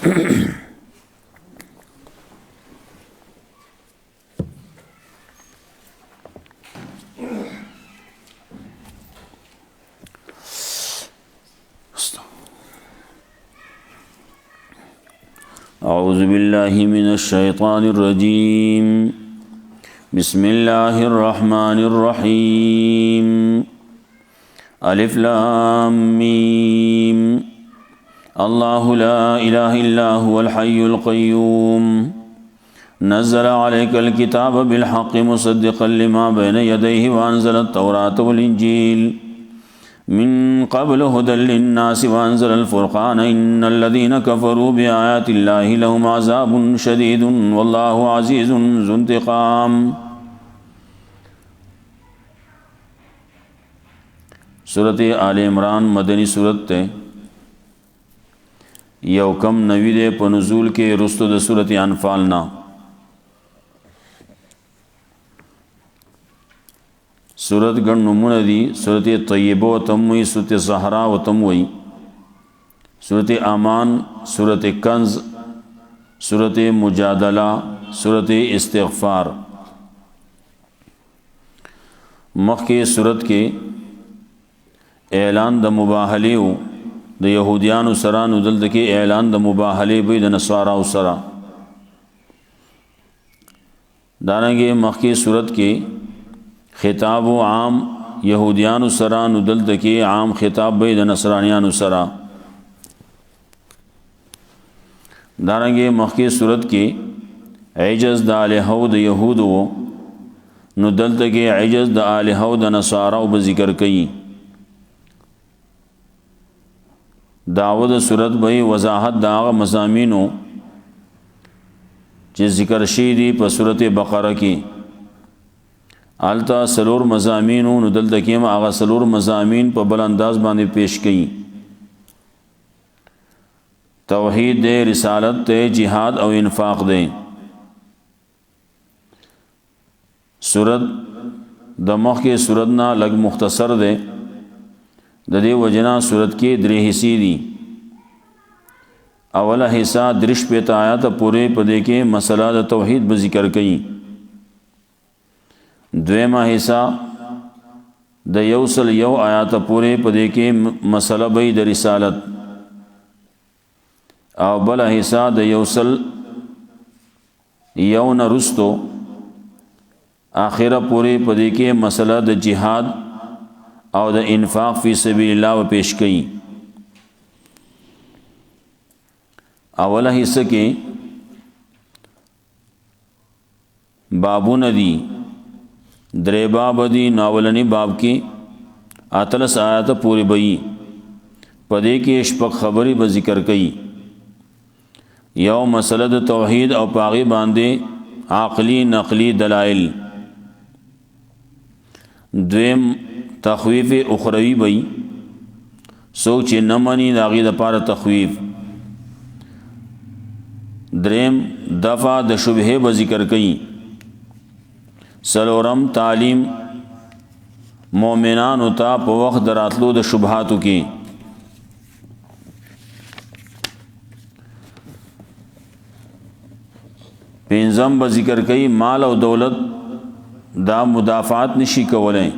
أعوذ بالله من الشيطان الرجيم بسم الله الرحمن الرحيم ألف لام ميم الله لا إله إلا هو الحي القيوم نزل عليك الكتاب بالحق مصدقا لما بين يديه وأنزل التوراة والإنجيل من قبل هدى للناس وأنزل الفرقان إن الذين كفروا بآيات الله لهم عذاب شديد والله عزيز ذو انتقام. سورة آل عمران مدنی سورت تے یو کم نوی دے پا نزول کے رستو دے سورت انفالنا. سورت گن نمون دی سورت طیبہ و تموی سورت زہرا و تموی سورت امان سورت کنز سورت مجادلہ سورت استغفار. مخ کے سورت کے اعلان د مباهله د يهوديانو سره نو دلته کې اعلان د مباهله به د نصارا سره. دانګه مخکې صورت کې خطاب عام يهوديانو سره نو دلته کې عام خطاب به د نصرانيانو سره. دانګه مخکې صورت کې عجز د الہو د يهودو نو دلته کې عجز د الہو د نصارا او ذکر کړي. داود صورت بھئی وضاحت داغ مضامینو چې ذکر شي دي په صورت بقره کې. آلتا سلور مضامینو نو دلته کې ما هغه سلور مضامین په بل انداز باندې پیش کړي. توحید دے، رسالت دے، جہاد او انفاق دے. صورت د مخ کې صورت نه لګ مختصر دے. د دې وجنا صورت کې درې حصے دي. اوله حصہ درش په آیات پورې پدې کې مسله د توحید به ذکر کړي. دویمه حصہ د یوصل یو آیات پورې پدې کې مسله به د رسالت او بل حصہ د یوصل یو نرستو اخره پورې پدې کې مسله د جهاد او د انفاق فی سبیل الله و پیش کړي. اوله حصہ کې بابونه دي، درې باب دي. ناولنی باب کې اتلس آیات پوری بئی پدې کې شپږ خبرې به ذکر کړي. یو مسله د توحید او پاغي باندې عقلی نقلی دلائل. دویم تخویف اخروی بئی سوچ نمانی داغی دا پار تخویف. دریم دفع د شبهه به ذکر کئی. سلورم تعلیم مومنانو تا په وخت دراتلو د شبهاتو کې. پنځم به ذکر کئی مال او دولت دا مدافعات نشي کولای.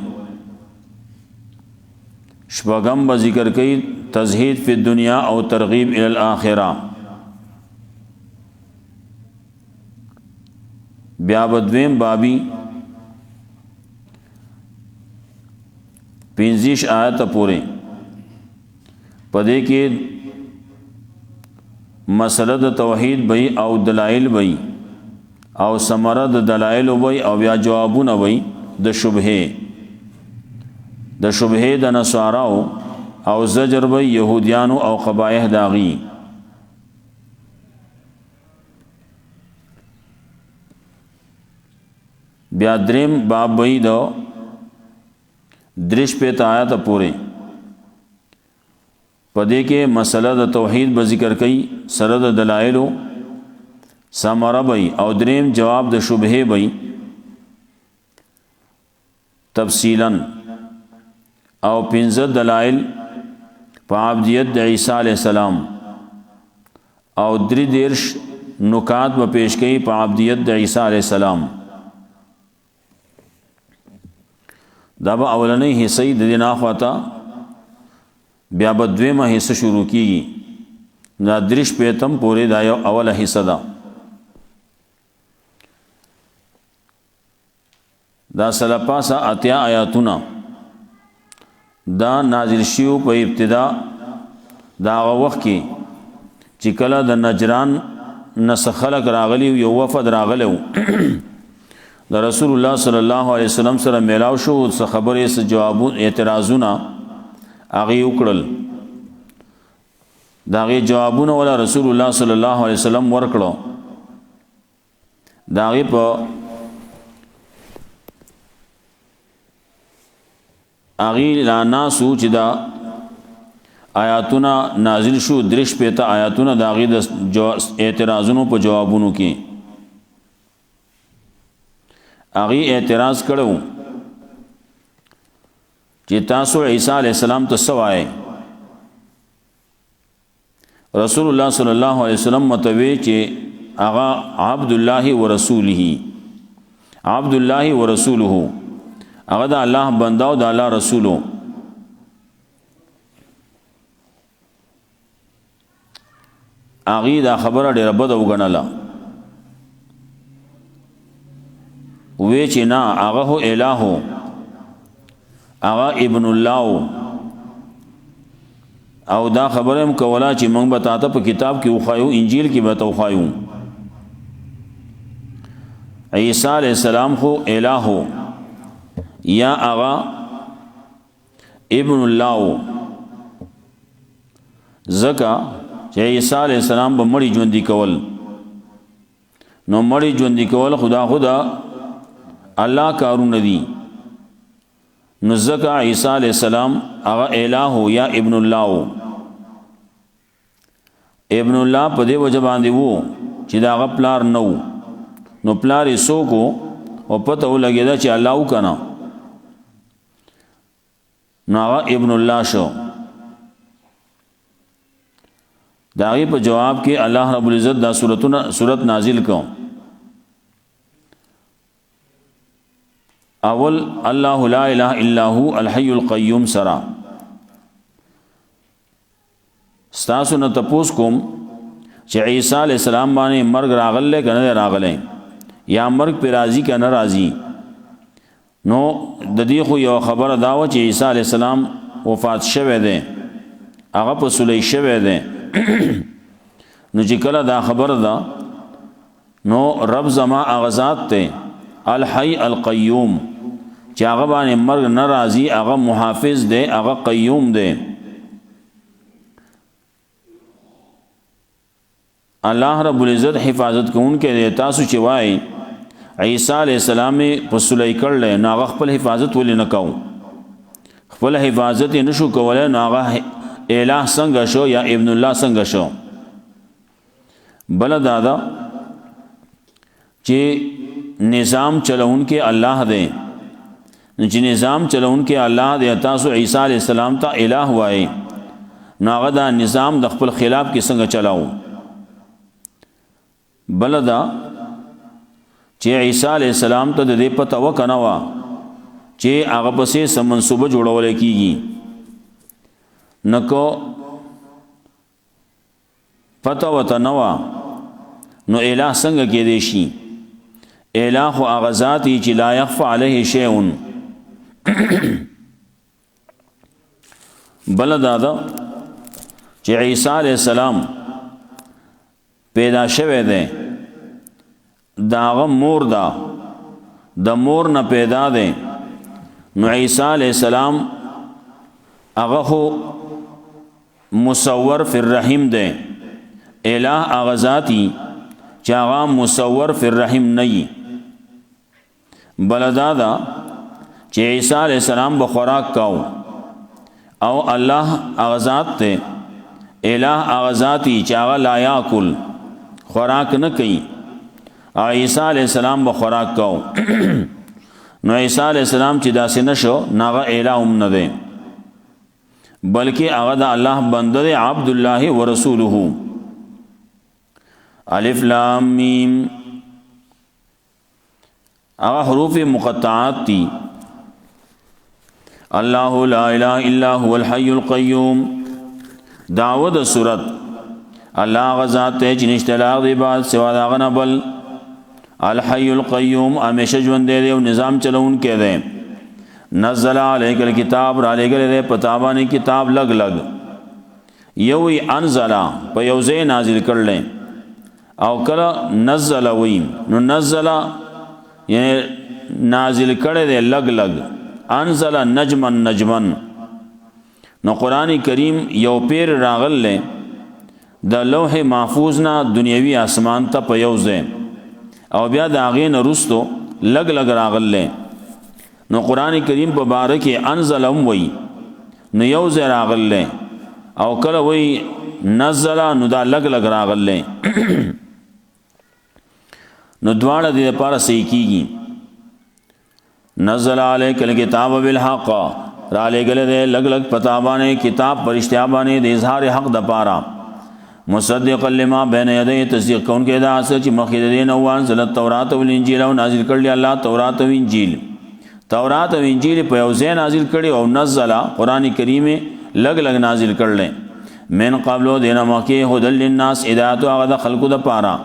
شپږم به ذکر کئی تزہید فی الدنیا او ترغیب الی الاخرہ. بیا بدویم بابی 25 آیت پورے پدې کې مسله د توحید بئی او دلائل بئی او ثمره د دلائل بئی او بیا جوابونه بئی د شبهه د شبهه د نصاراو او زجر بئی یهودیانو او قبایح داغي. بیا دریم باب بئی دو درش پیت آیات پورے پدې کې مسله د توحید به ذکر کړي سره د دلایلو ثمره بئی او دریم جواب د شبهه بئی تفصیلا او 15 دلائل په عبدیت د عیسی علیہ السلام او 33 نکات به پیش کړي په عبدیت د عیسی علی السلام. دا به اولنۍ حصہ د دې نه اخواته، بیا به دویمه حصہ شروع کیږي. دا 35 پورې دا یو اوله حصہ ده. دا سلپاسه اتیا آیاتونه دا نازل شیو په ابتدا دا وخت کې چې کله د نجران نس خلق راغلی یو وفد راغلو د رسول الله صلی الله علیه وسلم سره میلاو شو، څه خبرې څه جوابونه اعتراضونه هغه وکړل. دا غي جوابونه ولا رسول الله صلی الله علیه وسلم ورکړو. دا غي په اغي لا ناسو چې دا آیاتونه نازل شو 35 آیاتونه دا غي د اعتراضونو په جوابونو کې اغي اعتراض کړو چې تاسو عیسی علی السلام ته سوای. رسول الله صلی الله علیه وسلم متوي چې اغا عبد الله ورسوله، عبد الله ورسوله، هغه د الله بنده او د الله رسولو. هغه دا خبره ډیره بده وګڼله، وی چې نه هغه هو الہ، هغه ابن الله، او دا خبره هم کوله چې موږ به تاسو په کتاب کې وخایو، انجیل کې به تاسو وخایو. عیسی علیہ السلام خو الہ یا آغا ابن اللہ زکا چې عیسی علیہ السلام به مړی ژوندي کول، نو مړی ژوندي کول خدا الله کارونه دي. نو زکا عیسی علیہ السلام آغا الہ یا ابن اللہ، ابن اللہ په دې وجه باندې وو چې دا غ پلار نو، نو پلار یې سوکو او پته ولګیدا چې الله وکنه، نو هغه ابن الله شو. دا غي په جواب کې الله رب العزت دا سورت نازل کو. اول الله لا اله الا هو الحي القيوم سرا ستاسو نه تپوس کوم چې عیسی علی السلام باندې مرګ راغله کنه راغله، یا مرګ پر راضی کنه راضی. نو د دې خو یو خبره دا و چې عیسی علی السلام وفات شوه دی، هغه په سلی شوه دی. نو چې کله دا خبره ده، نو رب زما اغزاد ته الحی القیوم چې هغه باندې مرګ ناراضی، هغه محافظ دی، هغه قیوم دی. الله رب العزت حفاظت کوونکی دی. تاسو چې وای عیسی علیہ السلام په سلی کړل، نو هغه خپل حفاظت ولې نه کاو، خپل حفاظت یې نشو کولای، نو هغه الہ څنګه شو یا ابن الله څنګه شو؟ بل دادا چې نظام چلون کې الله دی، چې نظام چلون کې الله دی. تاسو عیسی علیہ السلام ته الہ وای، نو هغه دا نظام د خپل خلاف کې څنګه چلاو؟ بل دا چې عیسی علیہ السلام ته د دې پته وکنه وا چې هغه پسې سم منسوبه جوړول کیږي، نکو پته وته نو نو الہ څنګه کې دی شي؟ الہ خو هغه ذات چې لا يخفى عليه شيء. بل دادا چې عیسی علیہ السلام پیدا شوه دی، داغه مور دا د مور نه پیدا دی. نو عیسی علیہ السلام هغه خو مصور فی الرحم دی، الہ هغه ذاتی چې هغه مصور فی الرحم نه وي. بلدادا چې عیسی علیہ السلام به خوراک کاو، او الله هغه ذات ته الہ هغه ذاتی چې هغه لا یاکل خوراک نه کوي، عیسی علیہ السلام به خوراک کاو. نو عیسی علیہ السلام چې داسې نشو، ناغه الہ هم نه دی، بلکې هغه د الله بنده دی، عبد الله ورسوله. الف لام میم هغه حروف مقطعات دي. الله لا اله الا هو الحي القيوم. دعوه سورت الله غزاد ته چې نشته لاغ دی بعد سوا دا غنه بل. الحي القيوم همیشه ژوند دی او نظام چلون کې دی. نزل علیک الکتاب را لګل دی پتاوانی کتاب لګ لګ. یوی انزل په یو ځای نازل کړل او کله نزل وی نو نزل یعنی نازل کړي دی لګ لګ. انزل نجما نجما. نو قرآن کریم یو پیر راغل لے د لوح محفوظ نه دنیوي آسمان ته په یو ځای او بیا د هغې نه رستو لګ لګ راغل لے. نو قرآن کریم په باره کې انزل هم وی نو یو ځای راغل لے او کله وی نزل نو دا لګ لګ راغل لے. نو دواړه دې لپاره صحیح کیږي. نزل علیک الکتاب بالحق را لګل دې لګ لګ پتا باندې کتاب پرشتیا باندې د اظهار حق د پاره. مصدق لما بین یدی تصدیق کون کې دا چې مخکې دې نو انزل التوراۃ والانجیل او نازل کړل الله تورات او انجیل. تورات او انجیل په یو ځای نازل کړي او نزل قران کریم لګ لګ نازل کړل. من قبل دینه مکه هدل للناس هدایت هغه د خلقو د پاره.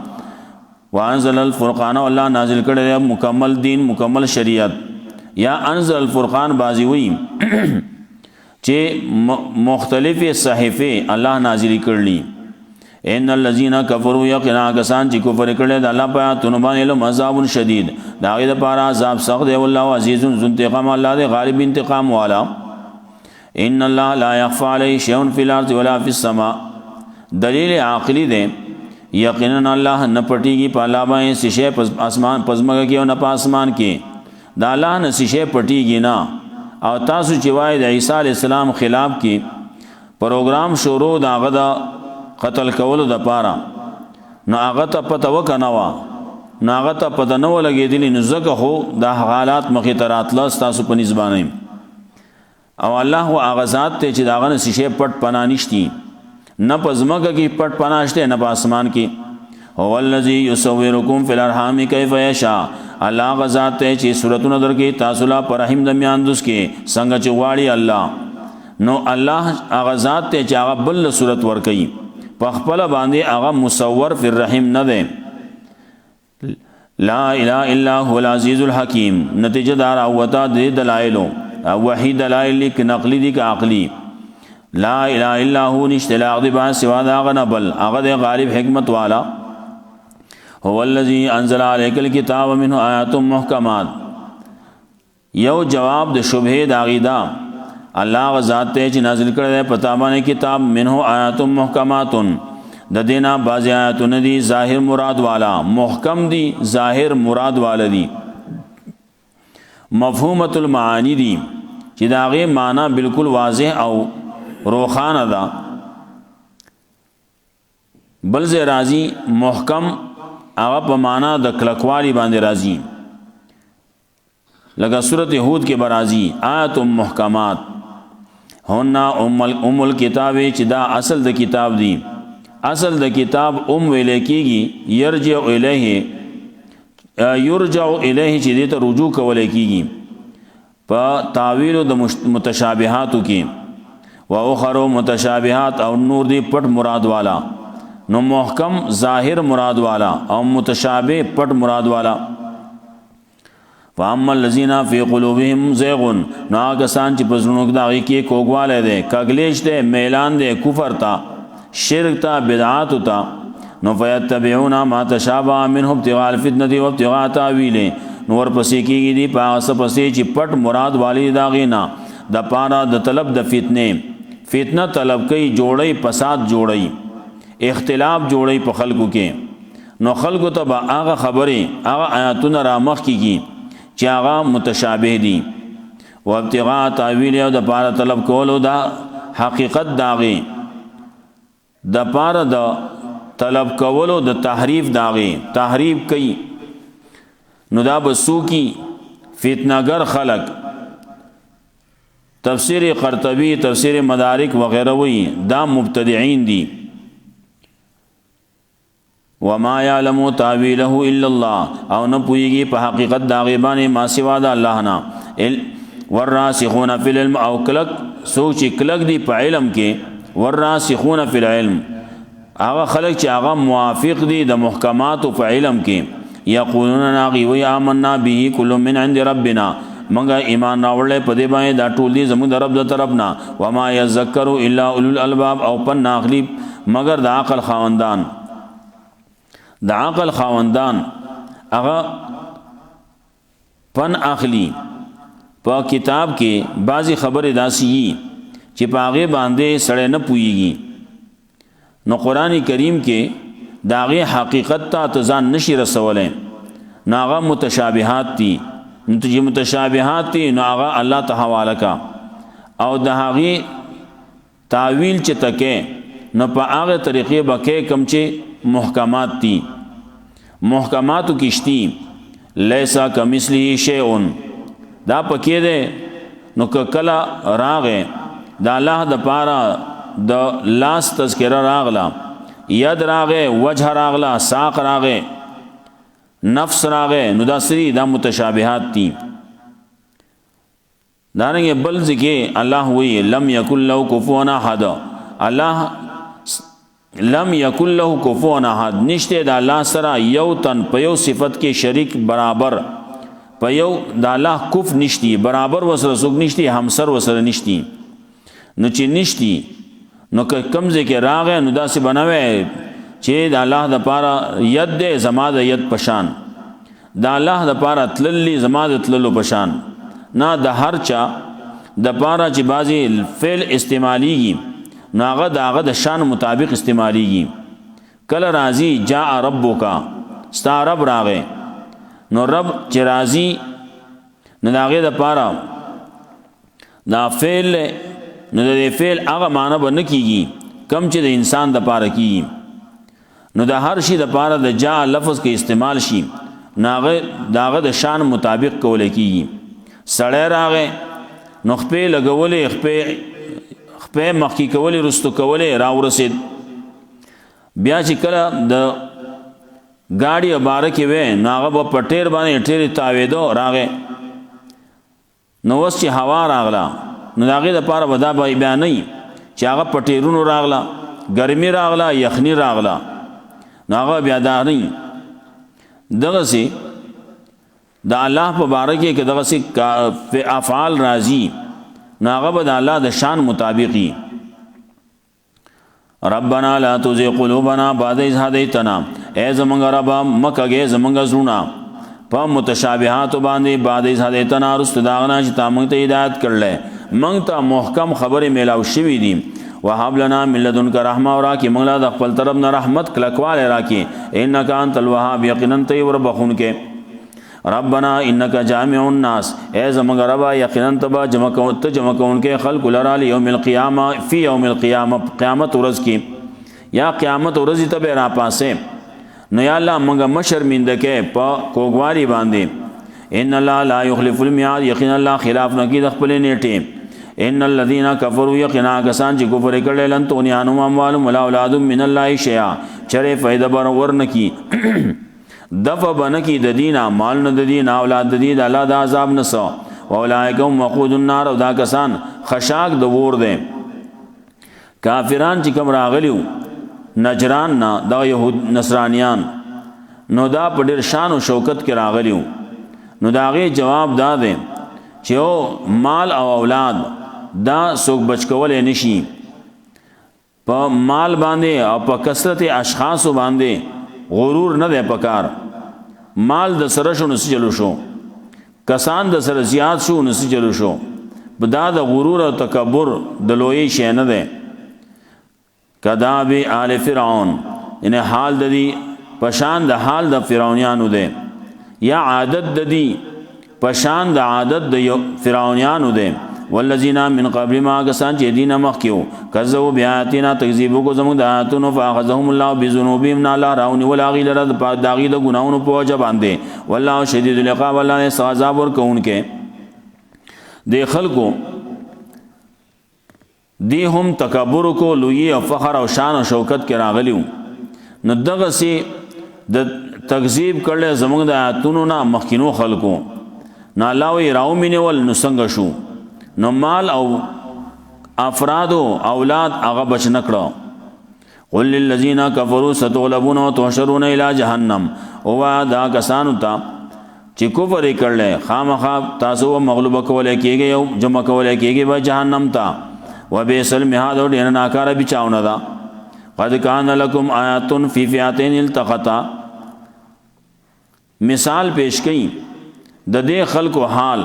وانزل الفرقان الله نازل کړي مکمل دین مکمل شریعت. یا انزل الفرقان بازی وی چې مختلف صحیفه الله نازل کړلی. ان الذين كفروا يقنا کسان چې کفر کړي د الله په آیاتونو باندې له عذاب شدید دا غي د پاره عذاب سخت دی. والله عزیز ذو انتقام الله دې غالب انتقام والا. ان الله لا يخفى عليه شيء في الارض ولا في السماء. دلیل عقلی دی یقینا الله نه پټیږي په الله باندې شیشه په اسمان پزماګه کې او نه په اسمان کې. دا الله نه شیشه پټیږي نه. او تاسو چې وای د عیسی علی السلام خلاف کې پروګرام شروع داغه د قتل کولو د پاره نو هغه ته پته وکنه وا نو هغه ته پته نه ولګېدلی نو ځکه خو د حالات مخې ته راتله ستاسو په نسبانه. او الله هو هغه ذات ته چې داغه نه شیشه پټ پناه نشتی نه په ځمکه کې پټ پناه شته نه په اسمان کې. هو الذی یصورکم فی الارحام کیف یشاء. الله غزاد ته چې صورتونه درکې تاسو لا پر رحم د میاندوس کې څنګه چې غواړي الله. نو الله هغه ذات ته چې هغه بل صورت ورکي په خپل باندې هغه مصور فی الرحم نه ده. لا اله الا هو العزیز الحکیم. نتیجه دار او وتا د دلایل او وحید دلایل ک نقلی دي ک عقلی. لا اله الا هو نشتلا غضب سوا دا غنه بل هغه غالب حکمت والا. هو الذي انزل عليك الكتاب منه آیات محکمات. یو جواب د شبهه د عقیده الله غزاد ته چې نازل کړی پتا باندې کتاب منه آیات محکمات. د دینا بعض آیاتونه دي ظاهر مراد والا محکم دي ظاهر مراد والا دي. مفهومه المعانی دي چې داغه معنی بالکل واضح او روخانه ده. بل زه راضی محکم هغه په معنا د کلکوالی باندې راځي لکه سورۃ هود کې برازي آیات محکمات هن ام الکتاب چې دا اصل د کتاب دی. اصل د کتاب ویل کېږي یرجع الیه چې دې ته رجوع کول کېږي په تعویل د متشابهاتو کې و اخر متشابهات او نور دی پټ مراد والا. نو محکم ظاهر مراد والا او متشابه پټ مراد والا. فاما الذين في قلوبهم زيغ. نو کسان چې پزړونو کې داږي کې کوګواله ده کګلیش ده میلان ده کفر تا شرک تا بدعات تا. نو فیتبعون ما تشابه منه ابتغاء الفتنه وابتغاء تاویله. نور پسې کېږي دي پاس پسې چې پټ مراد والی داږي نه د پاره د طلب د فتنه طلب کوي جوړي فساد جوړي اختلاف جوړي په خلکو کې. نو خلکو ته به هغه خبره هغه آیاتونه را مخ کیږي چې هغه متشابه دي او ابتغاء تعویل او د پاره طلب کولو دا حقیقت داغي د پاره د طلب کولو د تحریف داغي تحریف کوي. نو دا بسو کی فتنهګر خلق. تفسیر قرطبی تفسیر مدارک وغیرہ وی دا مبتدعين دي. وما يعلم تاويله الا الله او نه پويږي په حقیقت دا غیبانه ما سوا د الله نه والراسخون فی العلم او کلک سوچ کلک دی په علم کې والراسخون فی العلم هغه خلک چې هغه موافق دي د محکمات په علم کې یقولون ناغي وی آمنا به کل من عند ربنا منګه ایمان راوړل په دې باندې دا ټول دي زموږ د رب د طرفنا وما يذكر الا اولو الالباب او پن ناخلی مگر د عقل خاوندان هغه پن اخلی په کتاب کې بعضی خبره داسي چې پاغه باندې سړی نه پويږي نو قران کریم کې داغه حقیقت ته ځان نشي رسولای ناغه متشابهات دي چې متشابهات دي نو هغه الله ته حواله کا او داغه تعویل چې تکه نو په هغه طریقې بکې کم چې محکمات دي محکماتو کشتی لیسا کمثله شیء دا پکې ده نو کله راغه دا الله د پاره د لاس تذکرہ راغلا ید راغه وجه راغلا ساق راغه نفس راغه نو دا سری دا متشابهات دي دانګه بل ځکه الله وی لم یکن له کفوا احد الله لم یکن له کفوا احد نشته د الله سره یو تن په یو صفت کې شریک برابر په یو د الله کف نشتی برابر وسره سوق نشتی همسر وسره نشتی نو چې نشتی نو کمزې کې راغې نو داسې بنوي چې د الله د پاره ید دې زما د ید پشان د الله د پاره تللی زما د تللو پشان نه د هر چا د پاره چې بازي فعل استعماليږي ناغه داغه د شان مطابق استعماليږي کله راضي جاء ربک ستا رب راغې نو رب چې راضي نو داغه د پاره دا فعل نو د فعل هغه معنی باندې کیږي کم چې د انسان د پاره کیږي نو د هر شي د پاره د جاء لفظ کې استعمال شي ناغه داغه د شان مطابق کول کیږي سړی راغې نو خپې لګولې خپې مخکې کولې رستو کولې راورسید بیا چې کله د گاڑی باره کې وې ناغه په پټیر باندې ټیر تاویدو راغې نو وس چې هوا راغلا نو داغه د پاره ودا به بیان نه چې هغه پټیرونو راغلا ګرمي راغلا یخنی راغلا ناغه بیا دا نه دغه سي د الله په باره کې دغه سي افعال راضي ناغه به د الله د شان مطابقي ربنا لا تزغ قلوبنا بعد إذ هديتنا اے زمونږ رب مکه زمونږ زړونه په متشابهات باندې بعد إذ هديتنا رست داغنا چې تاسو ته هدایت کړل مونږ ته محکم خبره میلاو شوې دي وهب لنا من لدنک رحمه اور کی مولا د خپل طرف نه رحمت کلکواله راکی انک انت الوهاب یقینا تی ور بخون کې ربنا انک جامع الناس اے زمونږ رب یقینا تبا جمع کون کې خلق لرا یوم القیامه فی یوم القیامه قیامت ورځ کې یا قیامت ورځ ته به را پاسه نو یا الله موږ مشرمنده کې په کوګواری باندې ان الله لا يخلف الميعاد یقینا الله خلاف نه کوي د خپل نیټه ان الذين كفروا یقینا کسان چې کفر کړي لن تونیانو اموالهم ولا اولادهم من الله شيئا چره فائدہ بر ورن کی دفع بنکی د دین مال نه د دین اولاد د دین الله د عذاب نسو اولئکم وقود النار او دا کسان خشاک د ور دي کافران چې کوم راغلیو نجران نه د يهود نصرانيان نو دا په ډیر شان او شوکت کې راغلیو نو داغه جواب دا دی چې مال او اولاد دا څوک بچ کولای نشي په مال باندې او په کثرت اشخاص باندې غرور نه دی پکار مال د سره شو نس چلو شو کسان د سره زیات شو نس چلو شو بدا د غرور او تکبر د لوی شي نه دی کذاب آل فرعون ان حال د دې پشان د حال د فرعونانو دی یا عادت د دې پشان د عادت د فرعونانو دی والذین من قبل ما کسان چې دینه مخکیو کذبوا بیااتنا تکذیب کو زمو د آیاتونو فاخذهم الله بذنوبهم لا راون ولا غیر د داغي د ګناونو په وجه باندې والله شدید العقاب الله نے عذاب ور کون کې د خلکو دی هم تکبر کو لوی او فخر او شان او شوکت کې راغلیو نو دغه سي د تکذیب کړل زمونږ د آیاتونو نه مخکینو خلکو نو الله وی راو مینول نو څنګه شو نو مال او افراد او اولاد هغه بچ نکړو قل للذین کفروا ستغلبون وتحشرون الی جهنم او دا کسانو ته چې کفر کړل خامخا تاسو مغلوب کولای کېږي او جمع کولای کېږي به جهنم ته وبئس المهاد او ډیر ناکاره بچاونه دا قد کان لکم آیات فی فئتین التقطا مثال پیش کړي د دې خلکو حال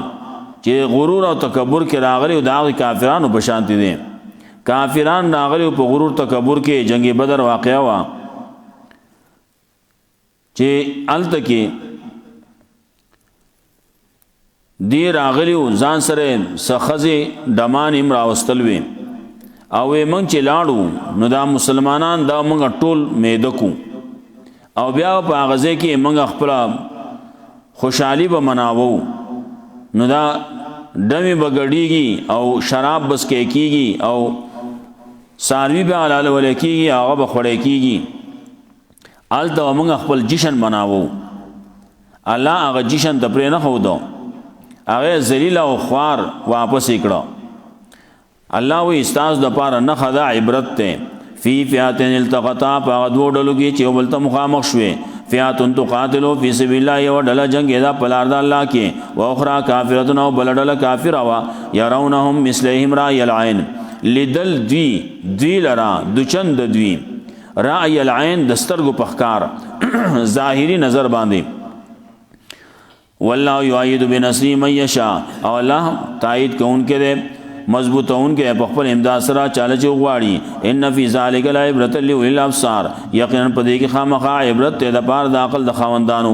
چې غرور او تکبر کې راغلي او دا کافرانو په شان دي کافران راغلي په غرور تکبر کې جنگ بدر واقعا وا چې الته کې دی راغلی ځان سره سخزه دمان امرا واستلوي او موږ چې لاړو نو دا مسلمانان دا موږ ټول میدکو او بیا په غزه کې موږ خپل خوشحالي به مناوو نو دا دمه بغړیږي او شراب بس کې کیږي او ساروی به حلال ولکیږي هغه به خړې کیږي الته موږ خپل جشن مناوو الله هغه جشن د پرې نه خو دو هغه ذلیل او خوار واپس کړه الله وی استاز د پاره نه خدا عبرت ته فی فئاتن التقطا فغدو ډلو کې چې ولته مخامخ شوي فئاتن تقاتلوا فی سبیل الله یو ډله جنگ دا پلار د الله کې او اخرى کافرتون او بل ډله کافر وا يرونهم مثلهم رأي العين لدل دوی لرا دچند دوی رأي العين دسترګو پخکار ظاهری نظر باندې والله یؤید بنصر من یشاء او الله تایید کوونکې ده مضبوطونکې په خپل امداد سره چاله چې غواړي ان فی ذلک لعبرۃ لأولی الابصار یقینا په دې کې خامخا عبرت ته د پاره د عقل د خاوندانو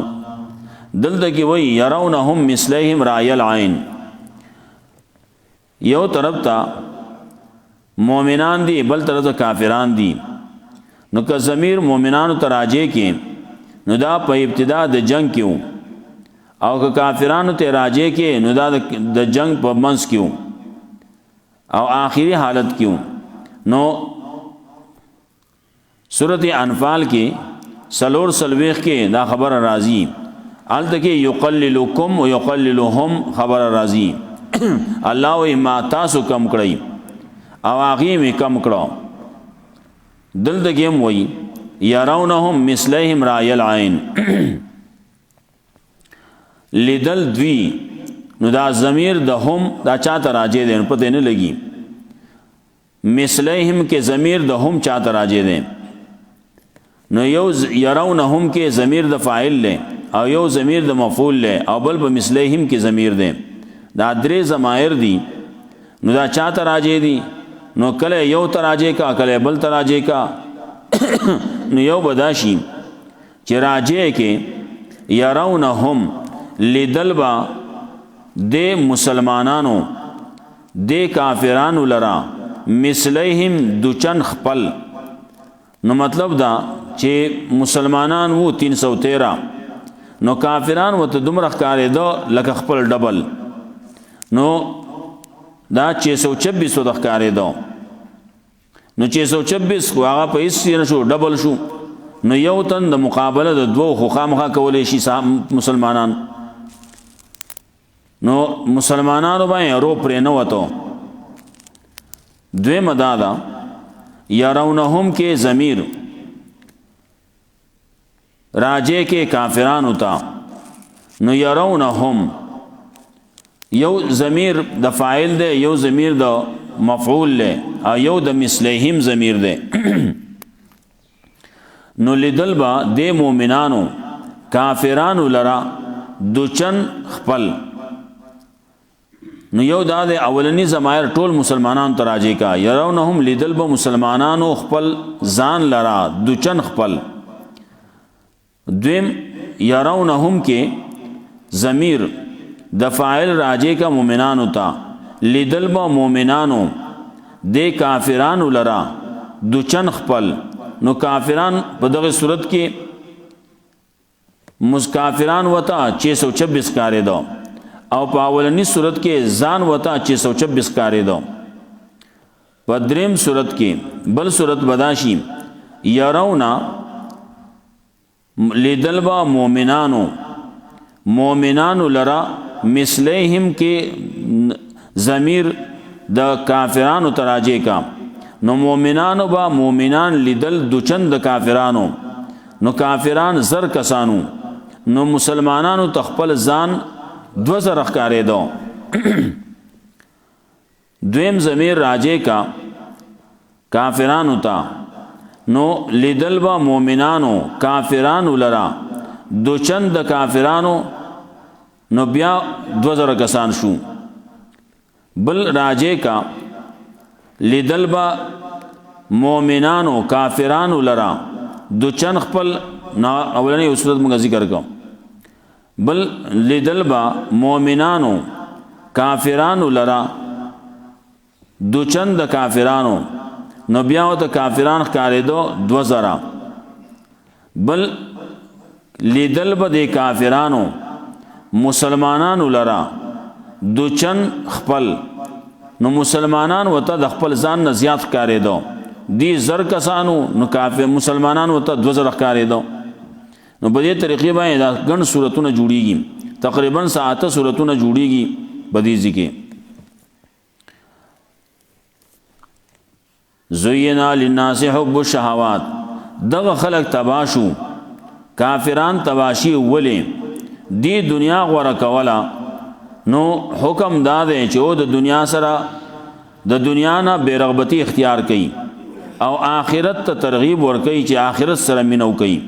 دلته کې وایي يرونهم مثلهم رأي العين یو طرف ته مؤمنان دي بل طرف ته کافران دي نو که ضمیر مؤمنانو ته راځي کې نو دا په ابتدا د جنگ کې او که کافرانو ته راځي کې نو دا د جنگ په منځ کې او آخری حالت کیوں نو سورۃ انفال کې سلور سلویخ کې دا خبر راضی آلته کې یقللکم و یقللهم خبر راضی الله وی ما تاسو کم کړی او هغه می کم کړو دلته کې وی يرونهم مثلهم رأي العين لدل دوی نو دا ضمیر د هم دا چاته راځي دي پته نه لګي مثلهم کې ضمیر د هم چاته راځي دي نو یو يرونهم کې ضمیر د فاعل له او یو ضمیر د مفعول له او بل په مثلهم کې ضمیر ده دا درې ضمائر دي نو دا چاته راځي دي نو کله یو ته راځي کا کله بل ته راځي کا نو یو بداشي چې راځي کې يرونهم لدلبا د مسلمانانو د کافرانو لرا مثلهم دچن خپل نو مطلب دا چې مسلمانان وو 313 نو کافران وته دومره ښکارې دو لکه خپل ډبل نو دا 626 د ښکارې دو نو 626 خو هغه په هیڅ نه شو ډبل شو نو یو تن د مقابله د دوه خو خامخا کولې شي مسلمانان نو مسلمانانو باندې رو پرې نه وته دوی مدادا يرونهم کې ضمیر راجه کې کافرانو تا نو يرونهم یو ضمیر د فاعل ده یو ضمیر د مفعول له او یو د مثلهم ضمیر ده نو لیدل با د مؤمنانو کافرانو لرا دوچن خپل نو یو دا د اولنی زمایر ټول مسلمانانو ته راځي کا يرونهم لیدل به مسلمانانو خپل ځان لرا دوچن خپل دویم يرونهم کې ضمیر د فاعل راځي کا مؤمنانو ته لیدل به مؤمنانو د کافرانو لرا دوچن خپل نو کافران په دغه صورت کې مسکافران وتا 626 کارې دو او په اولنی صورت کې ځان وتا 626 کارې دو په دریم صورت کې بل صورت بداشي يرونا لیدل با مومنانو لرا مثلیهم کې ضمیر د کافرانو تراجه کا نو مومنانو با مومنان لیدل دوچند کافرانو نو کافران زر کسانو نو مسلمانانو تخپل ځان 2000 ښکارې دو دویم ضمیر راجه کا کافرانو تا نو لیدل با مومنانو کافرانو لرا دوچند کافرانو نو بیا 2000 کسان شو بل راجه کا لیدل با مومنانو کافرانو لرا دوچند خپل اولنی صورت موږ ذکر کوم بل لیدل با مومنانو کافرانو لرا دوچند کافرانو نو بیا ته کافران ښکارېدو 2000 بل لیدل به د کافرانو مسلمانانو لرا دوچند خپل نو مسلمانان وته د خپل ځان نه زیات ښکارېدو دی زر کسانو نو کافر مسلمانان وته 2000 ښکارېدو نو په دې طریقې باندې دا ګڼ صورتونه جوړیږي تقریبا ساعته صورتونه جوړیږي بدیزي کې زینا للناس حب الشهوات دغه خلق تباشو کافران تباشی ولی دی دنیا غوړه کولا نو حکم دا دی چې د دنیا سره د دنیا نه بیرغبتی اختیار کړي او آخرت ته ترغیب ورکړي چې آخرت سره مینو کوي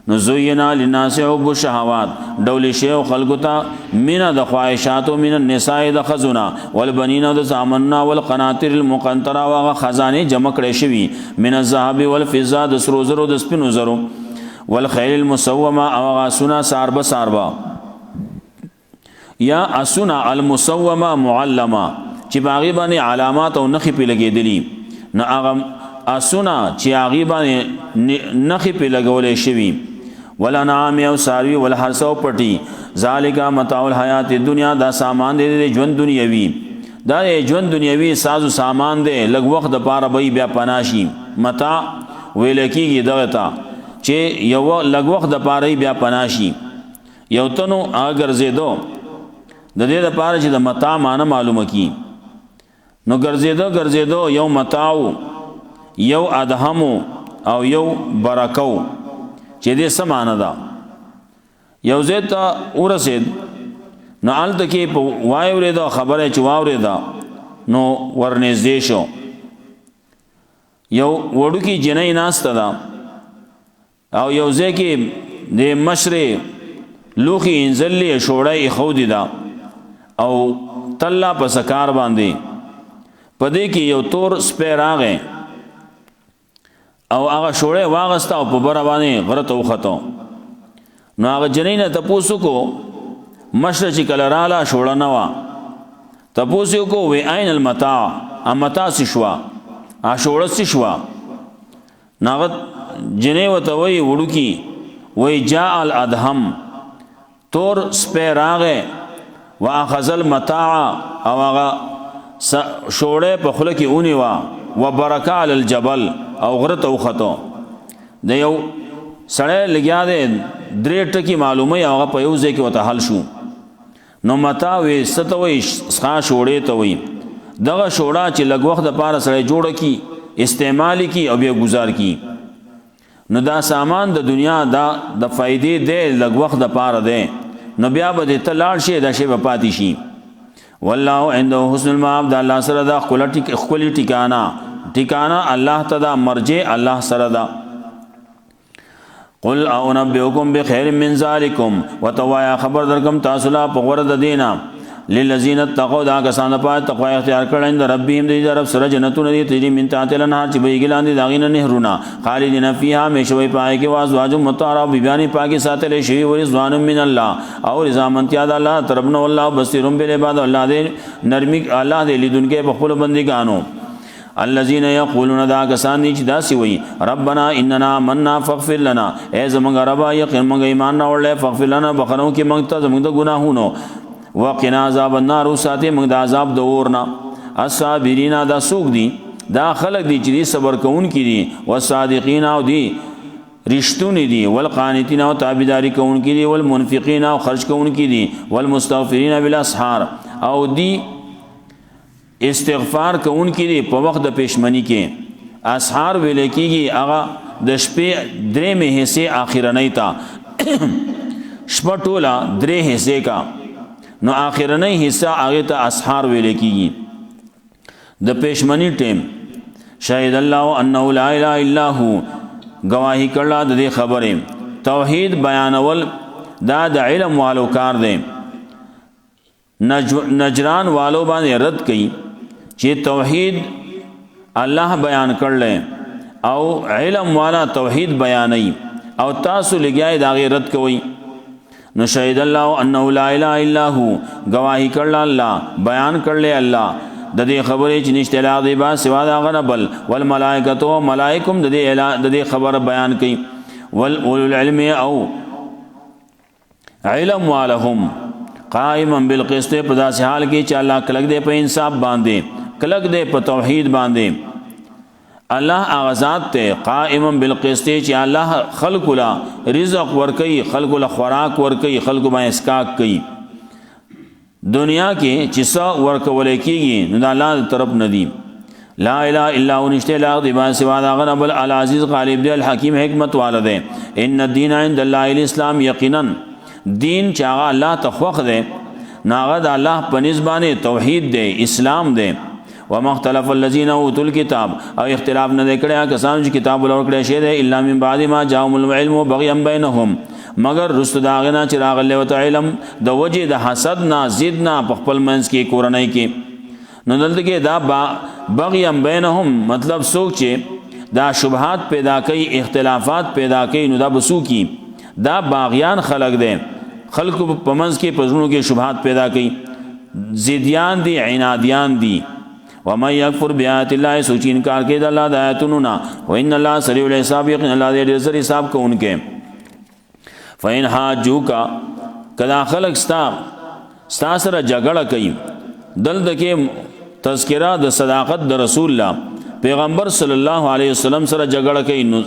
نو زینا للناس حب الشهوات ډول شی او خلقو ته مینا د خواهشات او من النساء د خزنا والبنین د زامننا والقناطر المقنطره واغه خزانه جمع کړي شوی من الذهب والفضه د سرو زرو د سپینو زرو والخيل المسومه او غاسنا ساربا یا اسنا المسومه معلمه چې باغی باندې علامات او نخي په لګیدلی نه هغه اسنا چې هغه باندې نخي په لګولې شوی ولا نعام او ساروی ول حرسو پټي ذالک متاع الحیات الدنیا دا سامان دی ژوند دنیوي دا ژوند دنیوي ساز او سامان دی لګ وخت د پاره به بیا پناشي متاع ویل کیږي دغه تا چې یو لګ وخت د پاره بیا پناشي یو تنو اگر زیدو د دې د پاره چې د متاع معنی معلومه کی نو ګرځیدو یو متاع یو ادهم او یو برکو چې دې سمانه ده یو زیت ورسید نو آلته کې په وایورې دا خبره چې واورې دا نو ورنږدې شو یو وړوکی جنۍ ناسته ده او یو ځای کې د مشرې لوخي انزلې شوړی خودي ده او تله په سکار باندې پدې کې یو تور سپی راغی او هغه شوړې واغسته او په بره باندې غره ته وختو نو هغه جنۍ نه تپوسو کو مشر چې کله رااله شوړه نه وا تپوسو کو وی عین المتاع امتا سشوا ا شوړه سشوا ناغت جنۍ وته وی وړوکی وی جاء الادهم تور سپی راغه واخذ المتاع او هغه شوړې په خله کې اونې وا وبرکا علی الجبل او غرت او خطو د یو سړی لګیا دی درې ټکی معلومه هغه په یو ځای کې وته حل شو نو متا وې ستوي ښا شوړې ته وي دغه شوړه چې لګ وخت د پاره سړی جوړ کی استعمال کی او بیا گزار کی نو دا سامان د دنیا دا د فائدې دی لګ وخت د پاره دی نو بیا به ته لاړ شي دا شی به پاتې شي والله عنده حسن المآب دا الله سره دا خپل ټیکانا الله تدا مرجع الله سره دا قل اعنبئکم بخیر من ذالکم وتوایا خبر درکم تاسو لا په غره د دینا للذین اتقوا دا کسان په تقوا اختیار کړل د ربهم د رب سره جنتون دي تجری من تحت الانهار چې بیګلان دي داغینه نهرونه خالدین فیها مشوي پای کې وازواج مطهره بیان پاکي ساتل شي و رضوان من الله او رضا منتیا د الله تربن والله بصیر بالعباد الله دې نرمي الله دې لیدونکو په خپل بندګانو الذين يقولون دا کسان چې داسي وي ربنا اننا مننا فاغفر لنا ای زمونږ رب یقین موږ ایمان نه ورلې فاغفر لنا بخنو کې موږ ته زمونږ د ګناهونو وقنا عذاب النار ساتي موږ د عذاب د اورنا الصابرین دا سوق دي دا خلق دي چې صبر کوون کې دي او صادقین او دي رشتونی دی، والقانتین او تابعداری کوونکی دی، والمنفقین او خرج کوونکی دی، والمستغفرین بالاسحار او دی استغفار کوونکی دی په وخت د پېشمنی کې. اسحار ویل کېږي هغه د شپې درېمې حصے اخرنۍ ته شپه ټوله درې حصے کا نو اخرنۍ حصہ هغه ته اسحار ویل کېږي د پېشمنی ټیم. شهد الله انه لا اله الا هو گواہی کړه د دې خبره. توحید بیانول دا د علم والو کار دی. نجران والو باندې رد کړي چې توحید الله بیان کړل او علم والا توحید بیانوي او تاسو لګیای دا غي رد کوي. نو شهد الله انه لا اله الا هو گواہی کړل الله بیان کړل الله د دې خبرې چې نشته لا دی با سوا دا غنه بل والملائکه ملائکم د دې خبر بیان کوي. واولو العلم او علم والهم قائما بالقسط په داسې حال کې چې الله کلک دی په انصاف باندې کلک دی په توحید باندې. الله اغزاد ته قائما بالقسط چې الله خلق لا رزق ور کوي، خلق لا خوراک ور کوي، خلق باندې اسکاک کوي. دنیا کې چې څا ورکول کېږي نو د الله طرف نه دی. لا اله الا هو نشته لا دی با سوا دا غنه بل العزیز غالب دی الحکیم حکمت والده. ان الدین عند الله الاسلام یقینا دین چې هغه الله تخوخ دی ناغه د الله په نسبانه توحید دی اسلام دی. ومختلف الذين اوتوا الكتاب او اختلاف نه کړه کسان چې کتاب ولور کړی شه دی الا من بعد ما جاءهم العلم بغيا بينهم مگر رست داغنا چې راغله وت علم د وجه د حسد نه زید نه په خپل منځ کې کورنۍ کې. نو دلته کې دا بغيا بينهم مطلب سوچ چې دا شبهات پیدا کوي اختلافات پیدا کوي نو دا بسو کی دا باغیان خلق دي خلق په منځ کې پزړو کې شبهات پیدا کوي زیدیان دي عنادیان دي. ومن یکفر بیات الله سوچ انکار کوي د الله د آیاتونو نه وان الله سریع الحساب یقین الله دې ډېر حساب کوونکې. فین حاجوکا کدا خلق ستا سره جګړه کوي دلته کې تذکرہ د صداقت د رسول الله پیغمبر صلی الله علیه وسلم سره جګړه کوي نو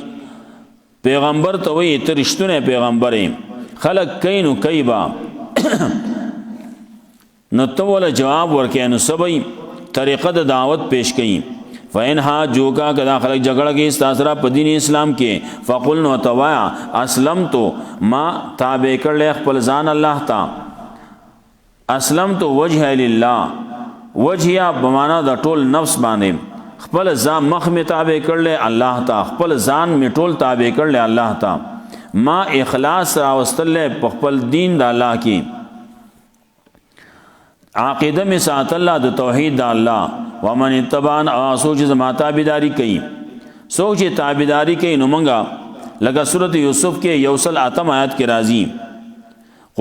پیغمبر ته وایي ته رښتونه پیغمبرې خلق کوي نو کوي با نو ته ولا جواب ورکې نو سبي طریقه د دعوت پیش کړي. فین حاجوکا کدا خلق جګړه کوي ستا سره په دین اسلام کې فقل نو توایا اسلمت ما تابع کړل خپل ځان الله تا اسلمت وجه لله وجهیا بمانا د ټول نفس باندې خپل ځان مخ می تابع کړل الله تا خپل ځان می ټول تابع کړل الله تا ما اخلاص راوستل په خپل دین د الله کې عقیده می سات الله د توحید د الله ومن اتبعن او سوچ زما تابعداری کوي سوچ تابعداری کوي نو مونږه لکه سورۃ یوسف کې یوصل اتم آیات کې راځي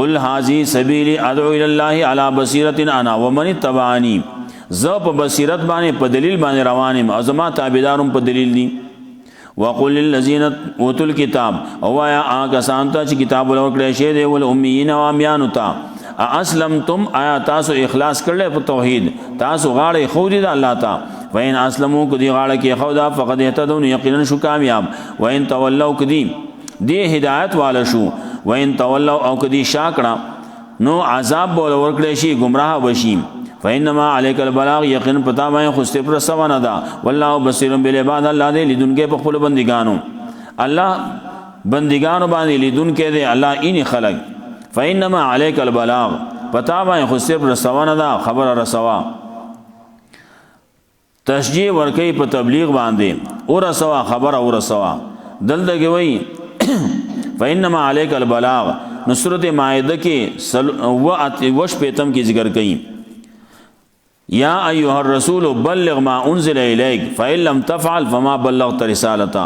قل هذه سبیلی ادعو الی الله علی بصیرۃ انا ومن اتبعنی ز په بصیرت باندې په دلیل باندې روانم او زما تابعدارم په دلیل دي. وقل للذین اوتوا الکتاب او یا هغه سانته چې کتاب ورکړی شه دی ول امیین او امیان تا اسلمتم آیا تاسو اخلاص کړل په توحید تاسو غاړه خو دې د الله تا وین اسلمو کدی غاړه کې خو دا فقد اهتدون یقینا شو کامیاب وین تولوا کدی دې هدایت والا شو وین تولوا او کدی شاکړه نو عذاب بول ورکړی شي گمراه وشي. فینما علیک البلاغ یقینا پتا باندې خوسته پر سوانه دا والله بصیر بالعباد الله دې لیدونکو په خپل بندګانو الله بندګانو باندې لیدونکو دې الله اینی خلق فینما علیک البلاغ پتا باندې خو صرف رسوانه دا خبر رسوا تشجیع ورکی په تبلیغ باندې او رسوا خبر او رسوا دلته کې وای فینما علیک البلاغ نو سورۃ مائده کې وش پیتم کی ذکر کړي یا ایها الرسول بلغ ما انزل الیک فإن لم تفعل فما بلغت رسالته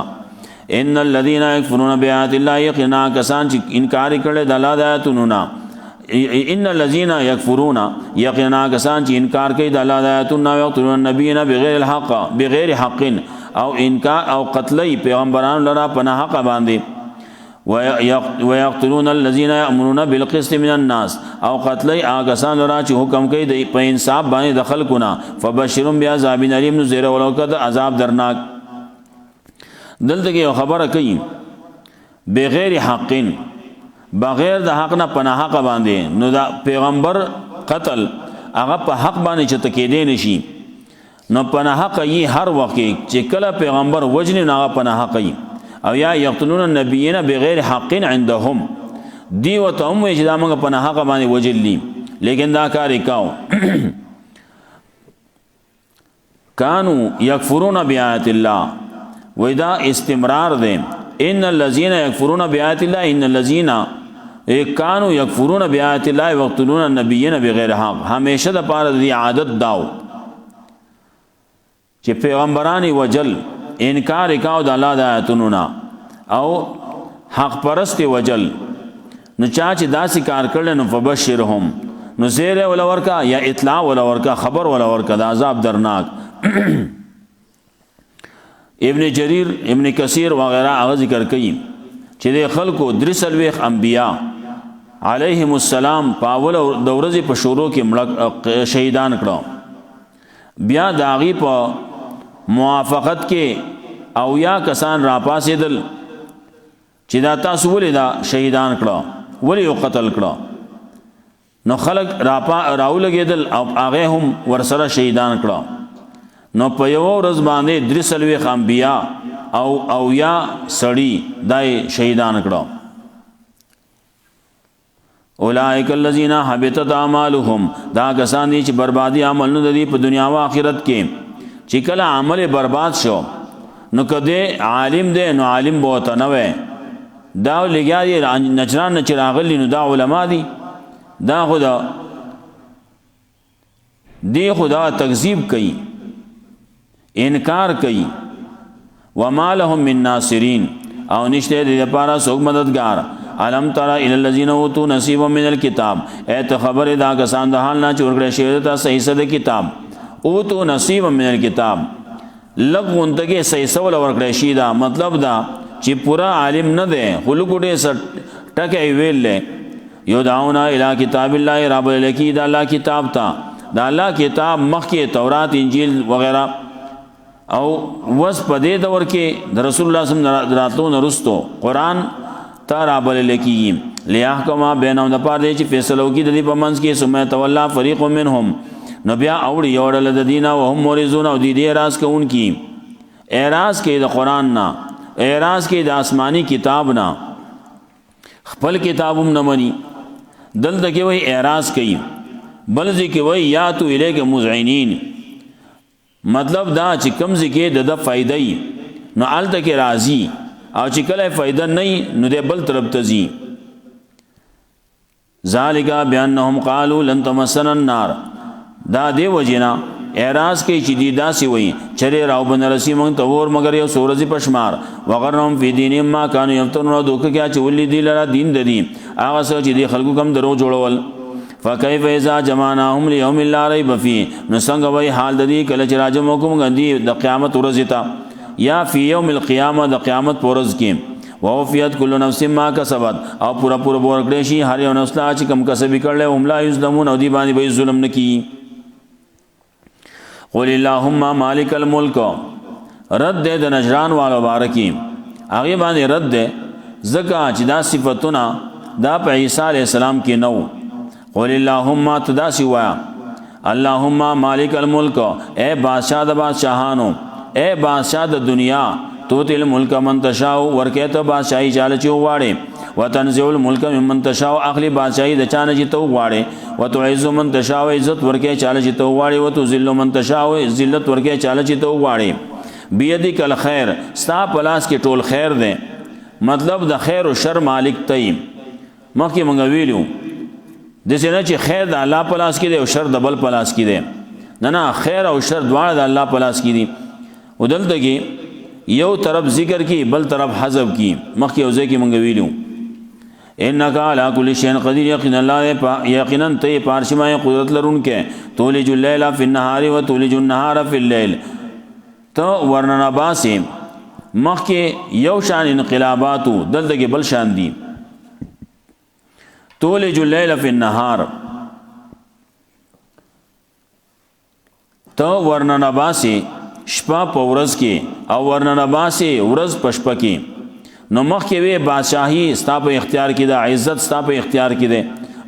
ان الذين يكفرون بآيات الله يقينا کسان چې انکار کړي د الله د آیاتونو نه ان الذين يكفرون يقينا کسان چې انکار کوي د الله د آیاتونو او یقتلون النبیین بغیر الحق بغیر حق او انکار او قتلای پیغمبرانو لرا پناه حق باندې ويقتلون الذين يأمرون بالقسط من الناس او قتلای کسان لرا چې حکم کوي د په انصاف باندې د خلقونه فبشرهم بعذاب الیم زیر ولوکد عذاب درناک. دلته کې خبره کوي بغیر حق بغیر د حق نه پناه حق باندې نو دا پیغمبر قتل هغه په حق باندې چې تکیدې نشي نو پناه حق یې هر وخت چې کله پیغمبر وجنی نه پناه حق او یا یقتلون النبیین بغیر حق عندهم دی وته هم چې دا موږ پناه حق باندې وجلی لیکن دا کار وکاو کانوا یکفرون بآیات الله ودا استمرار دے ان الذين يكفرون بآیات الله ان الذين کانوا یکفرون بآیات الله ويقتلون النبیین بغیر حق همیشه د پاره دی عادت داو چې پیغمبرانی وجل انکار وکاو د الله د آیاتونو او حق پرست وجل نو چا چې داسې کار کړل نو فبشرهم نو زیر ولا ورکا یا اطلاع ولا ورکا خبر ولا ورکا د عذاب درناک ابن جریر ابن کثیر وغیرہ هغه ذکر کوي چې د خلکو درسلويخ انبیاء علیهم السلام پاول د ورځې په شورو کې شهیدان کړو بیا داغي په موافقت کې او یا کسان را پاسېدل چې دا تاسو ولې دا شهیدان کړو ولې یو قتل کړو نو خلق راولګېدل او هغه هم ورسره شهیدان کړو نو په یو ورځ باندې درسلويخ انبیاء او یا سړی دای شهیدان کړو اولئک الذین حبطت اعمالهم دا کسان دي چې بربادي عمل نه دي په دنیا او آخرت کې چې کله عمل برباد شو نو کده عالم دی نو عالم بوته نه وي دا لګیا دي نجران نه چراغلی نو دا علما دي دا خدا تکذیب کوي انکار کوي وما لهم من ناصرین او نشته د لپاره څوک مددگار علم ترى الى الذين اوتوا نصيبا من الكتاب ایت خبر دا کسان د حال نه چورګړې شوی ته صحیح صد کتاب اوتوا نصيبا من الكتاب لغون دغه صحیح سول ورکړې شي دا مطلب دا چې پورا عالم نه ده خلګوډه سټ ټکې ویلې یو داونا الى کتاب الله رب الکی دا الله کتاب تا دا الله کتاب مخکې تورات انجیل وغیرہ او وس پدې دور کې د رسول الله صلی الله علیه وسلم راتلو نرستو قران تا رابل لکی لیاحکما بینهم د پاره چې فیصلو کې د دې په منځ کې سمه تولا فریق منهم نو بیا اوړي یوړل د دینه او هم مورزون او دې اعتراض کوونکی اعتراض کې د قران نه اعتراض کې د آسمانی کتاب نه خپل کتابم نه مني دلته کې وای اعتراض کوي بل ځکه وای یا تو الیک مذعنین مطلب دا چې کم ځکه د فائدې نو الته کې راضی او چې کله فائدہ نه نو د بل طرف ته زی ذالک بانهم قالوا لن تمسنا النار دا دی وجنا اعتراض کوي چې دی داسي وای چره راو بنرسي مونږ ته ور مگر یو سورزي پشمار وغرهم فی دین ما کانوا یفتنون دوکه کیا چې ولې دی لرا دین د دین هغه څه چې دی خلکو کم درو جوړول فكيف اذا جمعناهم ليوم لا ريب فيه نو څنګه وای حال د دې کله چې راجم حکم غندي د قیامت ورځ ته یا فی یوم القیامه د قیامت ورځ کې ووفیت کل نفس ما کسبت او پورا ورکړې شي هر یو نفس چې کم کسب کړل هم لا یظلمون او دی باندې به ظلم نکي قل اللهم مالک الملک رد د نجران والو بارکی هغه باندې رد زکه چې دا صفاتونه دا په عیسی علی السلام کې نو قل اللهم تداسی وا اللهم مالک الملک اے بادشاہ د بادشاہانو اے بادشاہ د دنیا تو تل ملک من تشاء ورکه ته بادشاہي چاله چو واړي وتنزع الملک ممن تشاء اخلي بادشاہي د چانه چې تو واړي وتعز من تشاء عزت ورکه چاله چې تو واړي وتذل من تشاء ذلت ورکه چاله چې تو واړي بيدک الخير ستا پلاس کې ټول خیر ده مطلب د خیر او شر مالک ته مخکې مونږ ویلو د څنګه چې خیر د الله پلاس کې دی او شر د بل پلاس کې دی نه خیر او شر دواړه د الله پلاس کې دي ودلته کې یو طرف ذکر کی بل طرف حذف کی مخکې اوځي کې مونږ ویلو انک علی کل شیء قدیر یقینا الله یقینا ته پارشمای قدرت لرونکې تولج الليل فی النهار و تولج النهار فی الليل تو ورننا باسی مخکې یو شان انقلابات دلته کې بل شان دي تولج الليل فی النهار تو ورننا باسی شپه په ورځ کې او ورننا باسی ورځ په شپه کې نو مخکې وی بادشاہي ستا په اختیار کې ده، عزت ستا په اختیار کې ده،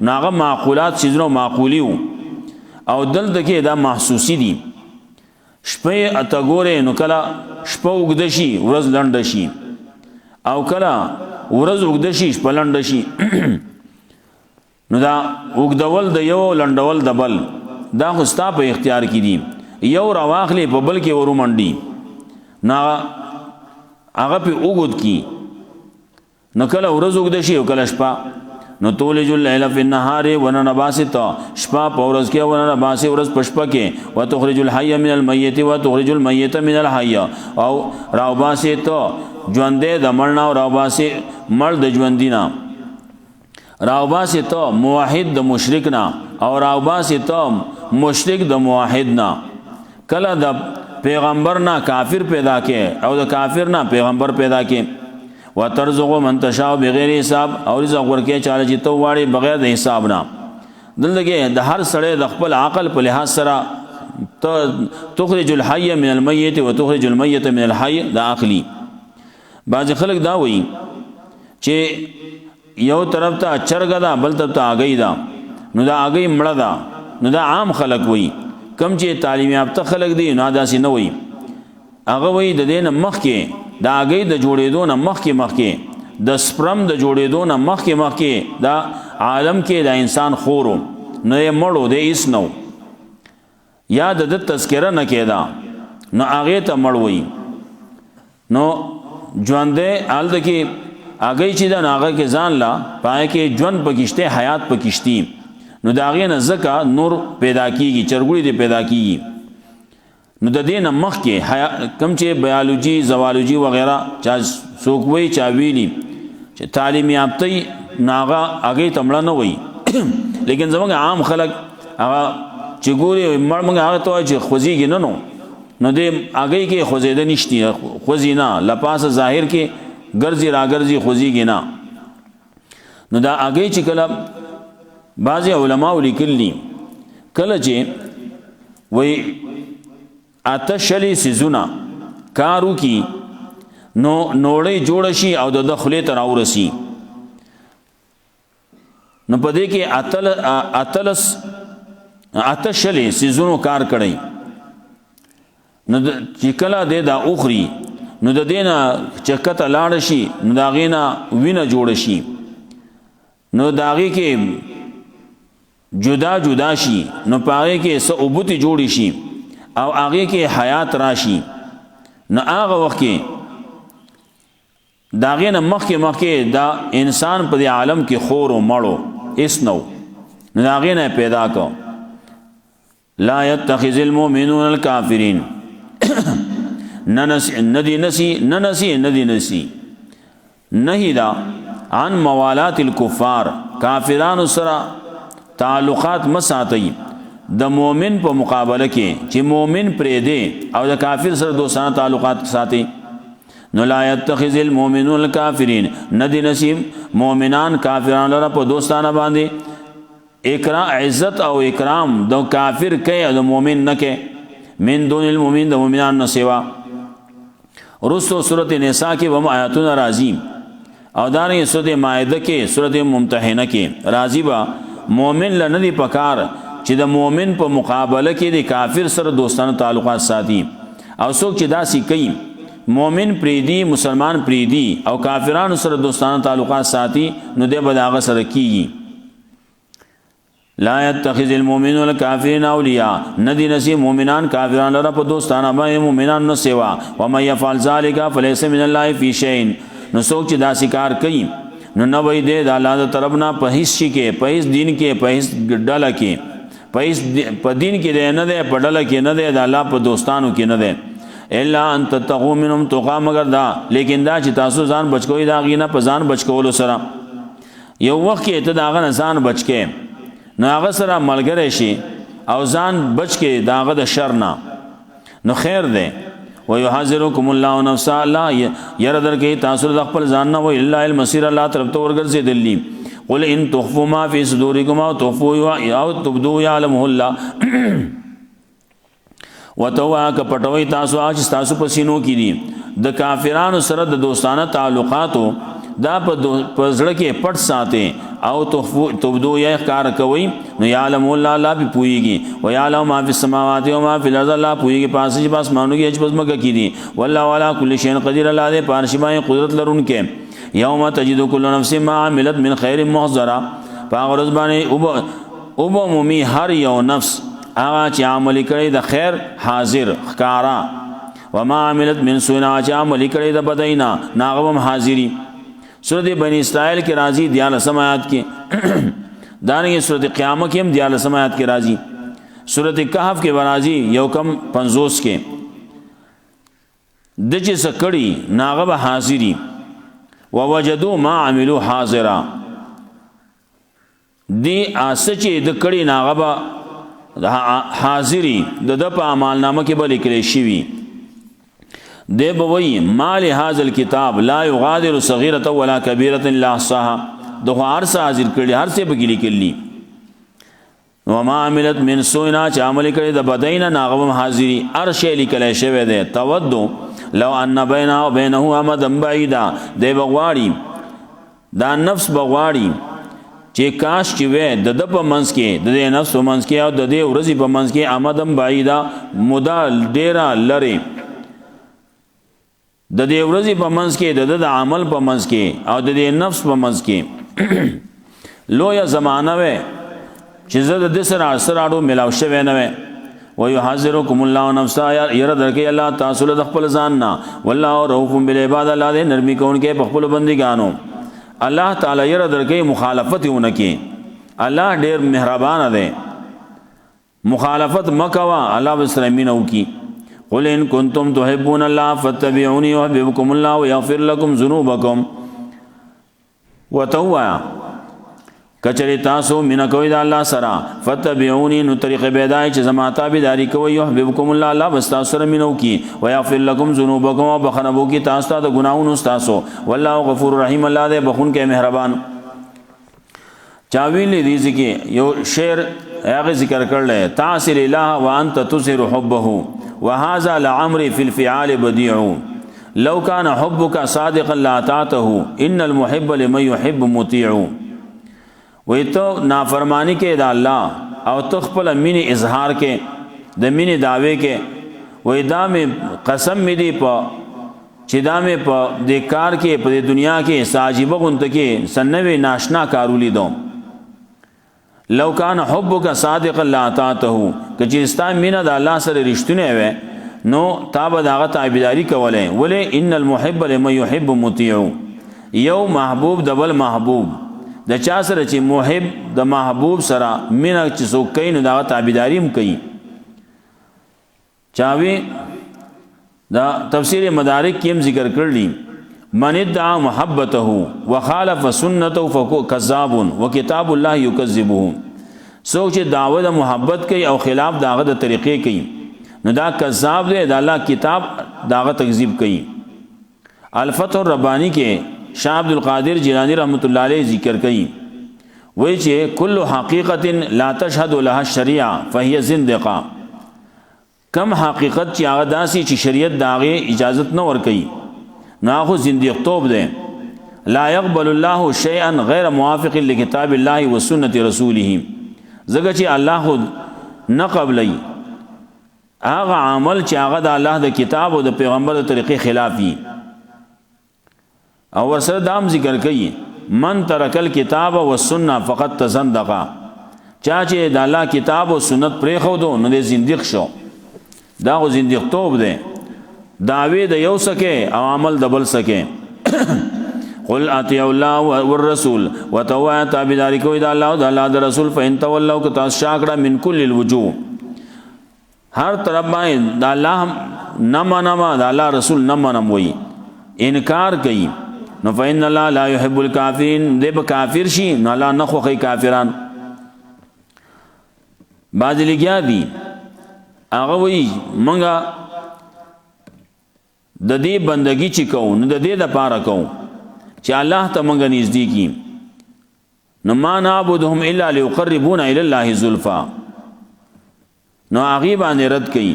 ناغه معقولات چیزونو معقولی وو او دلته کې دا محسوسی دي. شپه اته ګوره نو کله شپه وګد شي ورځ لنډ شي، او کله ورځ وګد شي شپه لنډ شي. نو دا وګدول د یو لنډول د بل دا خو ستا په اختیار کې دي. یو راواخلې په بل کې ورو منډي نا هغه په وګد کی، نو کله ورځ وګد شي او کله شپه. نو تولج الليل في النهار وننباسط شپه په ورځ کې وننباسط ورځ په شپه کې، وتخرج الحي من الميت وتخرج الميت من الحي، او راوباسط ژوندې د مړ نه او راوباسط مړ د ژوندینا، راوباسط موحد د مشرک نه او راوباسط مشرک د موحد نه. کله د پیغمبر نه کافر پیدا کې او د کافر نه پیغمبر پیدا کې. وترزق من تشاء بغیر حساب، او رزق ورکې چاله چې تو واړي بغیر د حساب نه. دلته د هر سړی د خپل عقل په لحاظ سره تخرج الحي من الميت وتخرج الميت من الحي دا عقلی. بعض خلک دا وایي چې یو طرف ته چرګ ده بل طرف ته اگئی ده، نو دا اگئی مړه ده. نو دا عام خلک وایي، کم چې تعلیم یافته خلک دي نو داسې نه وایي. هغه وایي د دې نه مخکې د اگئی د جوړېدو نه مخکې د سپرم د جوړېدو نه مخکې دا عالم کې د انسان خورو نه یې مړو د ایس نو یا د تذکره نه کېدا نو هغې ته مړ وایي. نو ژوندی هلته کې اگئی چې ده نو هغه کې ځان لا پای کې ژوند پکشته حیات پکشتي، نو د هغې نه ځکه نور پیدا کیږي، چرګوړي دې پیدا کیږي. نو د دې نه مخکې کم چې بیالوجي زوالوجي وغیرہ چا څوک وایي چا ویلي چې تعلیم یافتهی ناغه هغې ته مړه نه وایي. لیکن زموږ عام خلک هغه چې ګوري مړ موږ هغه ته وایي چې خوځېږي نه نو دې هغې کې خوځېده نشتی، خوځي نه، لپاسه ظاهر کې ګرځي راګرځي خوځېږي نه. نو دا هغې چې کله بعضې علماو لیکلي کله چې وایي اته شلې سیزونه کارو کی نو نوړی جوړ شي او د خولې ته راورسي. نو په دې کې اته شلې سیزونو کار کړی. نو چې کله دې دا اخري نو د دې نه چکته لاړ شي نو د هغې نه وینه جوړ شي، نو د هغې کې جدا جدا شي، نو په هغې کې څه اوبوتې جوړې شي او هغې کې حیات راشي. نو هغه وخت کې د هغې نه مخکې دا انسان په دې عالم کې خور و مړو هېڅ نو، نو د هغې نه پیدا کو. لا يتخذ المؤمنون الكافرین ندی نسی نهی دا عن موالات الكفار، کافرانو سره تعلقات مساتئ د مومن په مقابله کې چې مومن پرې دی او د کافر سره دوستانه تعلقات ساتي. نو لا يتخذ المؤمنون الكافرین ندی نسی مومنان کافران لره په دوستانه باندې اکرام عزت او اکرام د کافر کوي او د مومن نه کوي، من دون المؤمن د مومنان نه سوا. رسو سورۃ نساء کې هم آیاتونه راځي او دارنګه سورۃ مائده کې سورۃ ممتحنه کې راځي. با مومن لنه دی پکار چې د مومن په مقابله کې د کافر سره دوستانه تعلقات ساتي، او څوک چې داسې کوي مومن پریدي مسلمان پریدي او کافرانو سره دوستانه تعلقات ساتي نو دی به د هغه سره کیږي. لا يتخذ المؤمنون الكافرين اولیاء ندی نسی مومنان کافران لره په دوستانه باندې مومنان نو سوا. ومن يفعل ذلك فليس من الله في شيء، نو څوک چې داسې کار کوي نو نه وای دی د الله د طرف نه په هیڅ شي کې، په هیڅ دین کې، په هیڅ ډله کې، په دین کې دی نه دی، په ډله کې نه دی، د الله په دوستانو کې نه دی. الا ان تتقوا منهم تقا، مگر دا لیکن دا چې تاسو ځان بچ کوئ د هغې نه په ځان بچ کولو سره. یو وخت کې ته د هغه نه ځان بچ کې نو هغه سره ملګری شي او ځان بچ کې د هغه د شر نه نو خیر دی. ويحذركم الله نفسه، الله ير درکې تاسو د خپل ځان نه، و الا المصير، الله طرف ته ورګرځېدلی. قل ان تخفوا ما في صدوركم او تخفوا او تبدوا يعلمه الله وتوا ک پټوي تاسو چې تاسو په سینو کې دي د کافرانو سره د دوستانه تعلقاتو دا په زړه کې پټ ساتي او تبدو یا کار کوي نو یعلم الله لا به پويږي او یعلم ما فی السماوات و ما فی الارض لا پويږي پاسه چې پاس مانو کې چې پس مګه کی دي والله والا کل شی قدیر الله دې پارشمای قدرت لرونکې یوم تجد کل نفس ما عملت من خیر محضرا پاغرز باندې او مومي هر یو نفس هغه چې عمل کړي د خیر حاضر ښکارا وما عملت من سوء چې عمل کړي د بدینا ناغم حاضری سورۃ بنی اسرائیل کې راضی دیال سمات کې دانګه سورۃ قیامت کې هم دیال سمات کې راضی سورۃ کهف کې راضی یو کم 50 کې د چې سکړي ناغب حاضری ووجدوا ما عملوا حاضرا دی اسچې د کړي ناغب حاضری د په اعمال نامه کې بل کړي شي دی بوئی مال هذا الكتاب لا يغادر صغيرة ولا كبيرة الا احصاها دغه هر څه حاضر کړي هر څه بګلی کړي وما عملت من سوء چې عمل کړي د بدینا ناغم حاضری هر شی لیکل شوی دی تودو لو ان بينه وبينه امدا بعيدا دی بغواړي دا نفس بغواړي چې کاش چې وې د په منځ کې د نفس په منځ کې او د دې ورځې په منځ کې امدم بعیدا مدا ډیرا لره د دې ورځې په منځ کې د عمل په منځ کې او د دې نفس په منځ کې لویا زمانہ وې چې زه د سره اړو ملاو شوی نه وې ويحذركم الله نفسا ير درکې الله تاسو له خپل ځان نه والله رؤوف بالعباد الله دې نرمي کوونکې په خپل بندګانو الله تعالی ير درکې مخالفت ونکې الله ډېر مهربان دی مخالفت مکوا الله بسلامینو کی قل ان کنتم تحبون الله فاتبعوني يحببكم الله ويغفر لكم ذنوبكم وتوا کچری تاسو مینا کوي د الله سره فتبعوني نو طریق بيدای چې زما تابعداري کوي يحببكم الله الله بس تاسو سره مينو کی ويغفر لكم ذنوبكم وبخنبو کی تاسو ته د ګناونو تاسو والله غفور رحیم الله دې بخون کې مهربان چاویل دې ذکر یو شعر هغه ذکر کړل تعصر اله وانت تظهر حبه وهذا لعمري في الفعال بديع لو كان حبك صادقا لاطعته ان المحب لمن يحب مطيع وې ته نافرمانی کې د الله او تخپل مینه اظهار کې د مینه داوی کې وې دا مې قسم مې دی په چې دا مې په د کار کې په دنیا کې ساجيبه غونته کې سنوي ناشنا کارولی دوم لو کان حبک صادق لا اطاعته کچې ستا مینه د الله سره رښتونه وي نو تاب داغه تابعداري کوله ولې ان المحب لمن يحب مطيع یو محبوب دبل محبوب د چا سره چې محب د محبوب سره مینه چې څوک کوي نو دا تابعداري هم کوي چاوي دا تفسیر مدارک کې هم ذکر کړلی من ادعى محبته وخالف سنته فهو كذاب وكتاب الله يكذبه څوک چې دعوه د محبت کوي او خلاف داغه د طریقې کوي نو دا کذاب دی د الله کتاب داغه تکذیب کوي الفتح الربانی کې شاه عبد القادر جیلانی رحمت الله علیه ذکر کوي وای چې کل حقیقت لا تشهد لها الشریعه فهي زندقه کم حقیقت چې هغه داسي چې شریعت داغه اجازت نه ور کوي نو هغه زنديقتوب ده لا يقبل الله شيئا غير موافق لكتاب الله وسنه رسوله زګه چې الله خود نه قبلي هغه عمل چې هغه د الله د کتاب او د پیغمبر د طریقې خلافي او ورسره دام ذکر کوي من ترک الكتاب والسنه فقط تزندق چا چې د الله کتاب او سنت پرې خو دو نو زنديق شو دا غو زنديق توب ده دعوی د یو سکه او عمل د بل سکه قل اطیعوا الله والرسول وتوا تابعداري کوي د الله او د الله د رسول فإن تولوا كتشاكرا من كل الوجوه هر طرف باندې د الله نه منما د الله رسول نه منم وي انکار کوي نو فإن الله لا يحب الكافرين دې به کافر شي نو الله نه خوخي کافران باز لګیا دي هغه وي مونږه د دې بندگی چې کوو نو د دې د پاره کوو چې الله ته مونږ نږدې کی نو ما نعبدهم الا ليقربونا الى الله زلفا نو هغه باندې رد کړي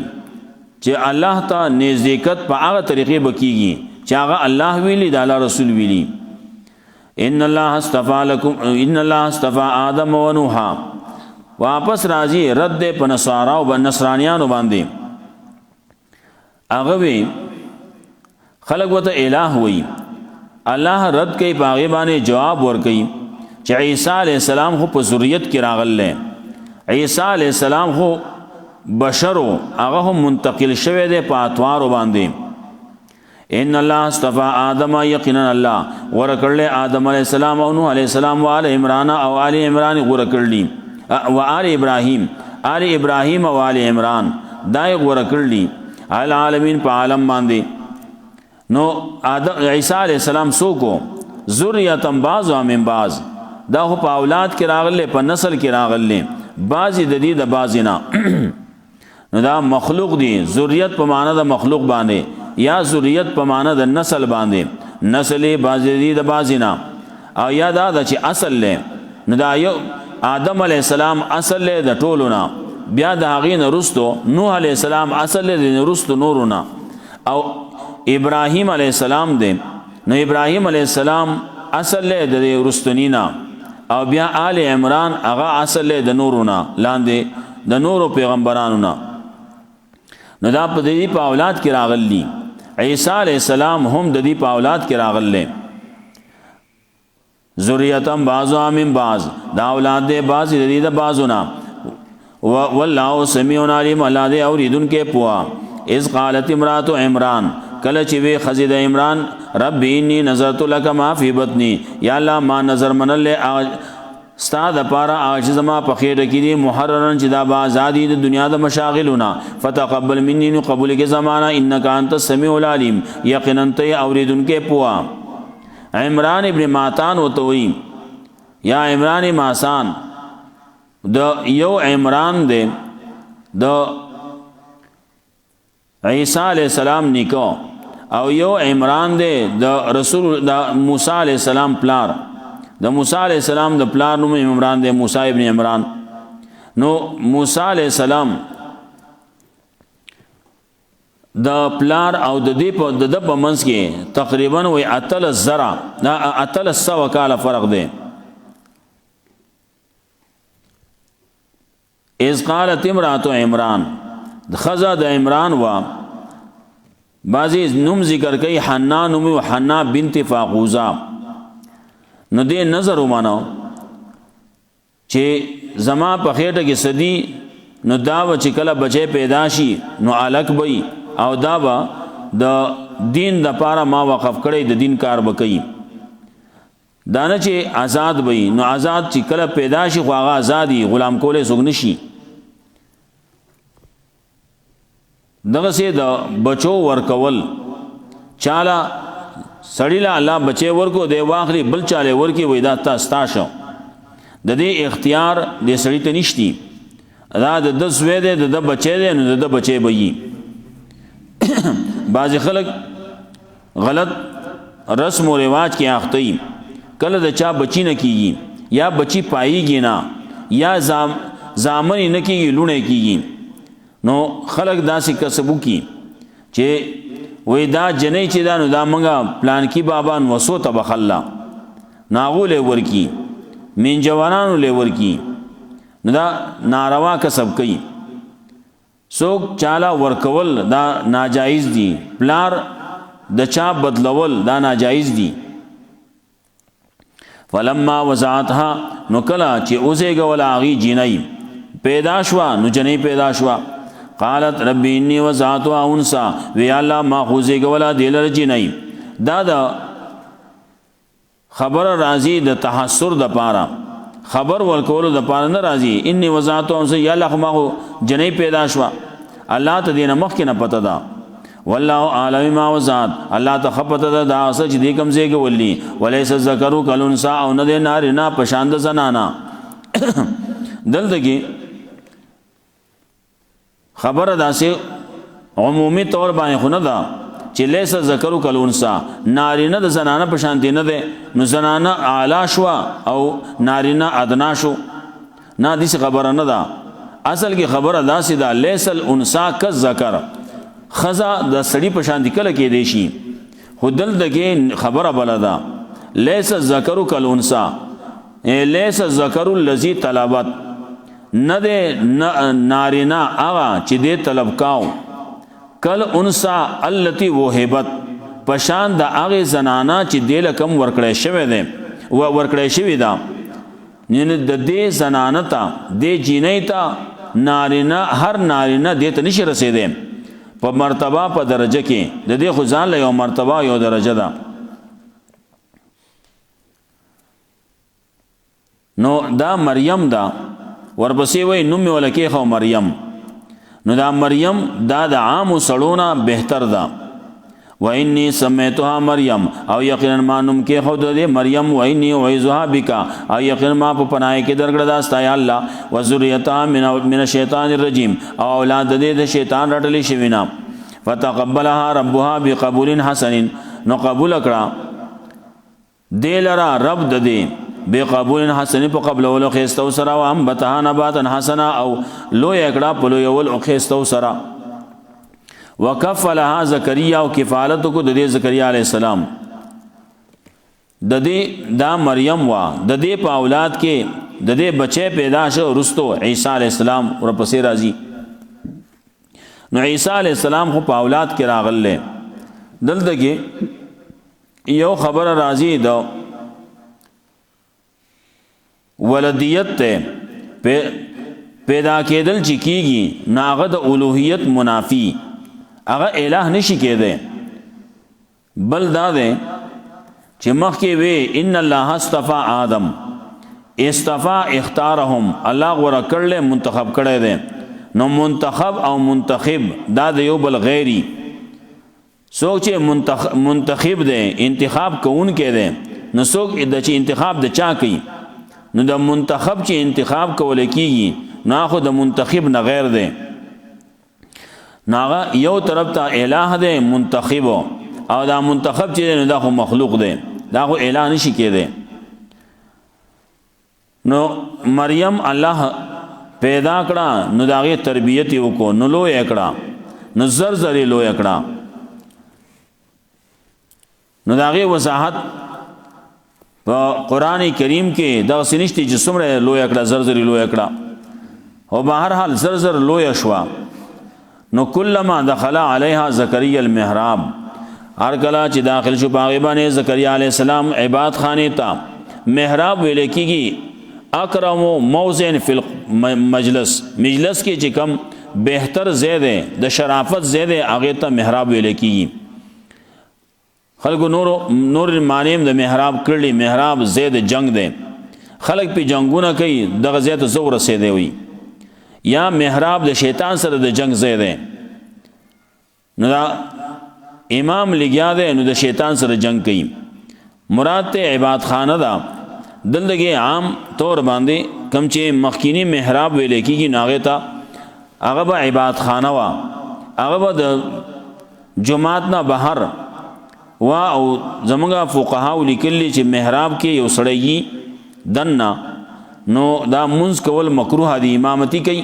چې چې الله ته نزدېکت په هغه طریقې بکیږي چې هغه الله ویلي د الله رسول ویلي. ان الله اصطفى آدم و نوح. واپس راځي رد په نصارا او نصرانیانو باندې. هغه وی خلق وته الہ وی، الله رد کوي باغې باندې جواب ور کوي چې عیسی علی السلام خو په ذریت کې راغله. عیسی علی السلام خو بشرو، هغه هم منتقل شوی دی په اطوارو باندې. ان الله اصطفى آدم، یقینا الله ورکړل آدم علیہ السلام او نوح علیہ السلام و آل عمران او آل عمران ورکړلی و آل ابراهیم او آل عمران دای ورکړلی العالمین په عالم باندې. نو عیسی علیہ السلام سو کو ذریاتم بعض و من بعض، دا خو په اولاد کې راغله، په نسل کې راغله، بعضی د دې د بعضینا. نو دا مخلوق دی، ذریت په معنی د مخلوق باندې یا ذریت په معنی د نسل باندې، نسل بعضی دی د بعضینا. او یا دا چې اصل له نو دا یو آدم علیہ السلام اصل له د ټولونا، بیا د هغې نه رستو نوح علیہ السلام اصل له د رستو نورونه، او ابراهیم علیہ السلام دی نو ابراهیم علیہ السلام اصل له د رستنینا، او بیا آل عمران هغه اصل له د نورونه لاندې د نورو پیغمبرانو نه. نو دا په دې په اولاد کې راغلی. عیسی علیہ السلام هم د دې په اولاد کې راغله. ذریاتم بعضو من بعض، دا اولاد دے بعض دې د بعضونه. والله سمیع علیم، الله دې اوریدونکو پوها. اذ قالت امرات عمران، کله چې وی خزید عمران رب انی نظرت لك ما فی بطنی، یا الله ما نظر منل ستا د پاره عاجز ما په خېټه کې دي محررن چې دا با آزادی د دنیا د مشاغلونه. فتقبل مني، نو قبول کې زمانہ، انک انت السمیع العلیم، یقینا ته اوریدونکو پوها. عمران ابن ماتان وتوی یا عمران ماسان، د یو عمران دے د عیسی علیہ السلام نیکو، او یو عمران دے د رسول د موسی علیہ السلام پلار. د موسی علیہ السلام د پلار نوم عمران دے، موسی ابن عمران. نو موسی علیہ السلام د پلار او د دې په منځ کې تقریبا وی اتل الزرع دا اتل السو کال فرق دی. اذ قالت امرات عمران، خزا د عمران وا بعضی نوم ذکر کوي حنا نوم و حنا بنت فاقوزا. نو دې نظر ومانو چې زما په خېټه کې سدي، نو دا و چې کله بچي پیدا شي نو الک بئی، او دا با د دین د پاره ما وقف کړی، د دین کار وکړي. دانه چې آزاد وي، نو آزاد چې کله پیدا شي خو هغه آزادي غلام کولې څوک نشي. دغه سي د بچو ورکول چاله سړی له الله بچي ورکو دی واخلي، بل چاله ورکی وې دا تاسو شو، د دې اختیار د سړی ته نشتی. دا د زوی دی، د بچي دی، نو د بچي وي. بعض خلق غلط رسم و رواج کې اخته، کله د چا بچی نه کیږي یا بچی پایږي نه یا زامن نه کیږي لونه کیږي، نو خلق داسې کسبو کی چې وې دا جنې چې دا نو دا منګه پلان کی بابا وسو تبخلا ناغو له ورکی من جوانانو له ورکی، نو دا ناروا کسب کوي. سوک چالا ورکول دا ناجائز دی، پلار د چا بدلول دا ناجائز دی. فلما وضعتها، نو کلا چې اوزه غولا غي جنای پیدا شوا، نو جنې پیدا شوا. قالت ربي اني وضعتها انثى، وی الله ما خوزه غولا دلر جنای. دا د خبر راضی د تحسر د پاره، خبر ورکول د پاره نه راضی. اني وضعتها انثى، یا الله ما جنې پیدا شوا، الله ته دینه مخ کې نه پته دا. والله اعلم ما وضعت، الله ته خپته دا سچ دې کم زیګ ولي. وليس الذكر كالانثى، او نه دې نارینه پشاند زنانا. دلته کې خبره داسې عمومي طور باندې خو نه ده چې لیس الذكر كالانثى، نارینه د زنانه پشان دي نه ده، نو زنانه اعلی شو او نارینه ادنا شو، نه دې خبره نه ده. اصل کې خبره داسې ده لیس الانثى كالذكر، خزا د سړی په شان کله کې دی شي خو دلته کې خبره بلدا لیس الذکر کالانثی لیس الذکر الذی طلبت نه ده نارینا هغه چې دې طلب کاو کل انثی التي وهبت پشان د هغه زنانا چې دې لکم ورکړې شوی دی ورکړې شوی دا نه د دې زنانه ته دې جینې ته نارینا هر نارینا دې ته نشي رسیدې په مرتبه په درجه کې د دې خو ځان له یو مرتبه یو درجه ده نو دا مریم دا ورپسې وای نوم ولکه خو مریم نو دا مریم دا د عام سړونه بهتر ده و انی سمیتها مریم او یقینا ما نوم کې خو د مریم و انی وعظها بک او یقینا ما په پناه کې درګړه دا استای الله و ذریتها من الشیطان الرجیم او اولاد د شیطان رټلی شوی نه فتقبلها ربها بقبول حسن نو قبول کړه دلرا رب د دې بقبول حسن په قبل ولو خيستو سرا او هم بتها نباتا حسنا او لو یکړه په لو یول او خيستو سرا وکفلها زکریا او کفالت کو د دې زکریا علی السلام د دې دا مریم وا د دې په اولاد کې د دې بچي پیدا شو رستو عیسی علی السلام ورپسې راځي نو عیسی علی السلام خو په اولاد کې راغله دلته کې یو خبر راځي دا ولدیت ته پیدا کېدل چې کیږي ناغه د اولوہیت منافی هغه الہ نشي کېده بل دا ده چې مخکې وی ان الله اصطفى آدم اصطفى اختارهم الله غوړه کړل منتخب کړي ده نو منتخب او منتخب دا د یو بل غیری سوچ منتخب ده انتخاب کوون کې ده نو څوک د چې انتخاب د چا کوي نو د منتخب چې انتخاب کول کیږي نه خو د منتخب نه غیر ده ناغه یو طرف ته الہ ده منتخب او دا منتخب چې نه دا خو مخلوق ده دا خو الہ نشي کېده نو مریم الله پیدا کړه نو داغه تربیت وکړو نو لو یکړه نو زر لو یکړه نو داغه وضاحت په قران کریم کې دا سنشتي چې څومره لو یکړه زر لو یکړه او بهر حال زر لو یشوا نو کلمہ دخل علیها زکریا المحراب هر کله چې داخل شو باغ باندې زکریا علی السلام عبادت خانه ته محراب ویل کیږي اکرم موضع فی المجلس مجلس کې چې کم بهتر زیاده د شرافت زیاده هغه ته محراب ویل کیږي خلکو نور معنی د محراب کړلی محراب زید جنگ ده خلک په جنگونه کوي دغه زیات زور رسیدي وي یا محراب د شیطان سره د جنگ زیاده نو دا امام لګیا ده نو د شیطان سره جنگ کوي مراد ته عبادت خانه ده دلته عام طور باندې کم چې مخکینی محراب ویل کیږي ناغه تا هغه به عبادت خانه وا هغه به د جمعات نه بهر وا او زمونږه فقها لیکلي چې محراب کې یو سړی دنه نو دا منځ کول مکروه دی امامتی کوي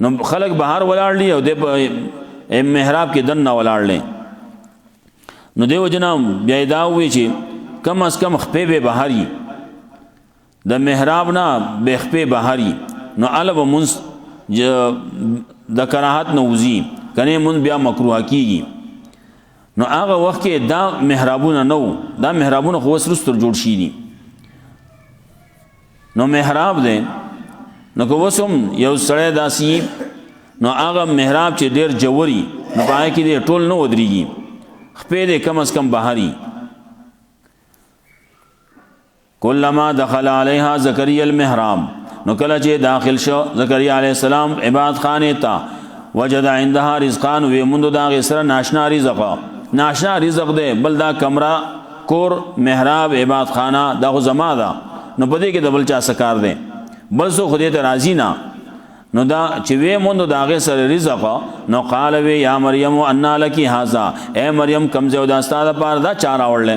نو خلق بهر ولاړ دي او د محراب کې دنه ولاړ لې نو دیو جنام بیا دا وی چې کم از کم خپې به بهاري د محراب نه به خپې بهاري نو الب منځ د کراهت نوزي کنه مون بیا مکروه کیږي نو هغه وخت کې دا محرابونه نو دا محرابونه خو وسرستر جوړ شي دي نو محراب ده نو کوسم یو سړی داسي نو هغه محراب چې ډیر جوړي نو پای کې دې ټول نو ودرېږي خپې دې کم از کم بهاري کلما دخل علیها زکریا المحراب نو کله چې داخل شو زکریا علیہ السلام عبادت خانه تا وجد عندها رزقان و مند دا غسر ناشنا رزق ده بل دا کمرہ کور محراب عبادت خانه دا زما دا نو پدې کې د بل چا سکار ده بل سو خدای ته راضی نه نو دا چې وې مند دا غسر رزق نو قال وی یا مریم ان لکی هذا اے مریم کمزه او دا ستاده پار دا چار اورل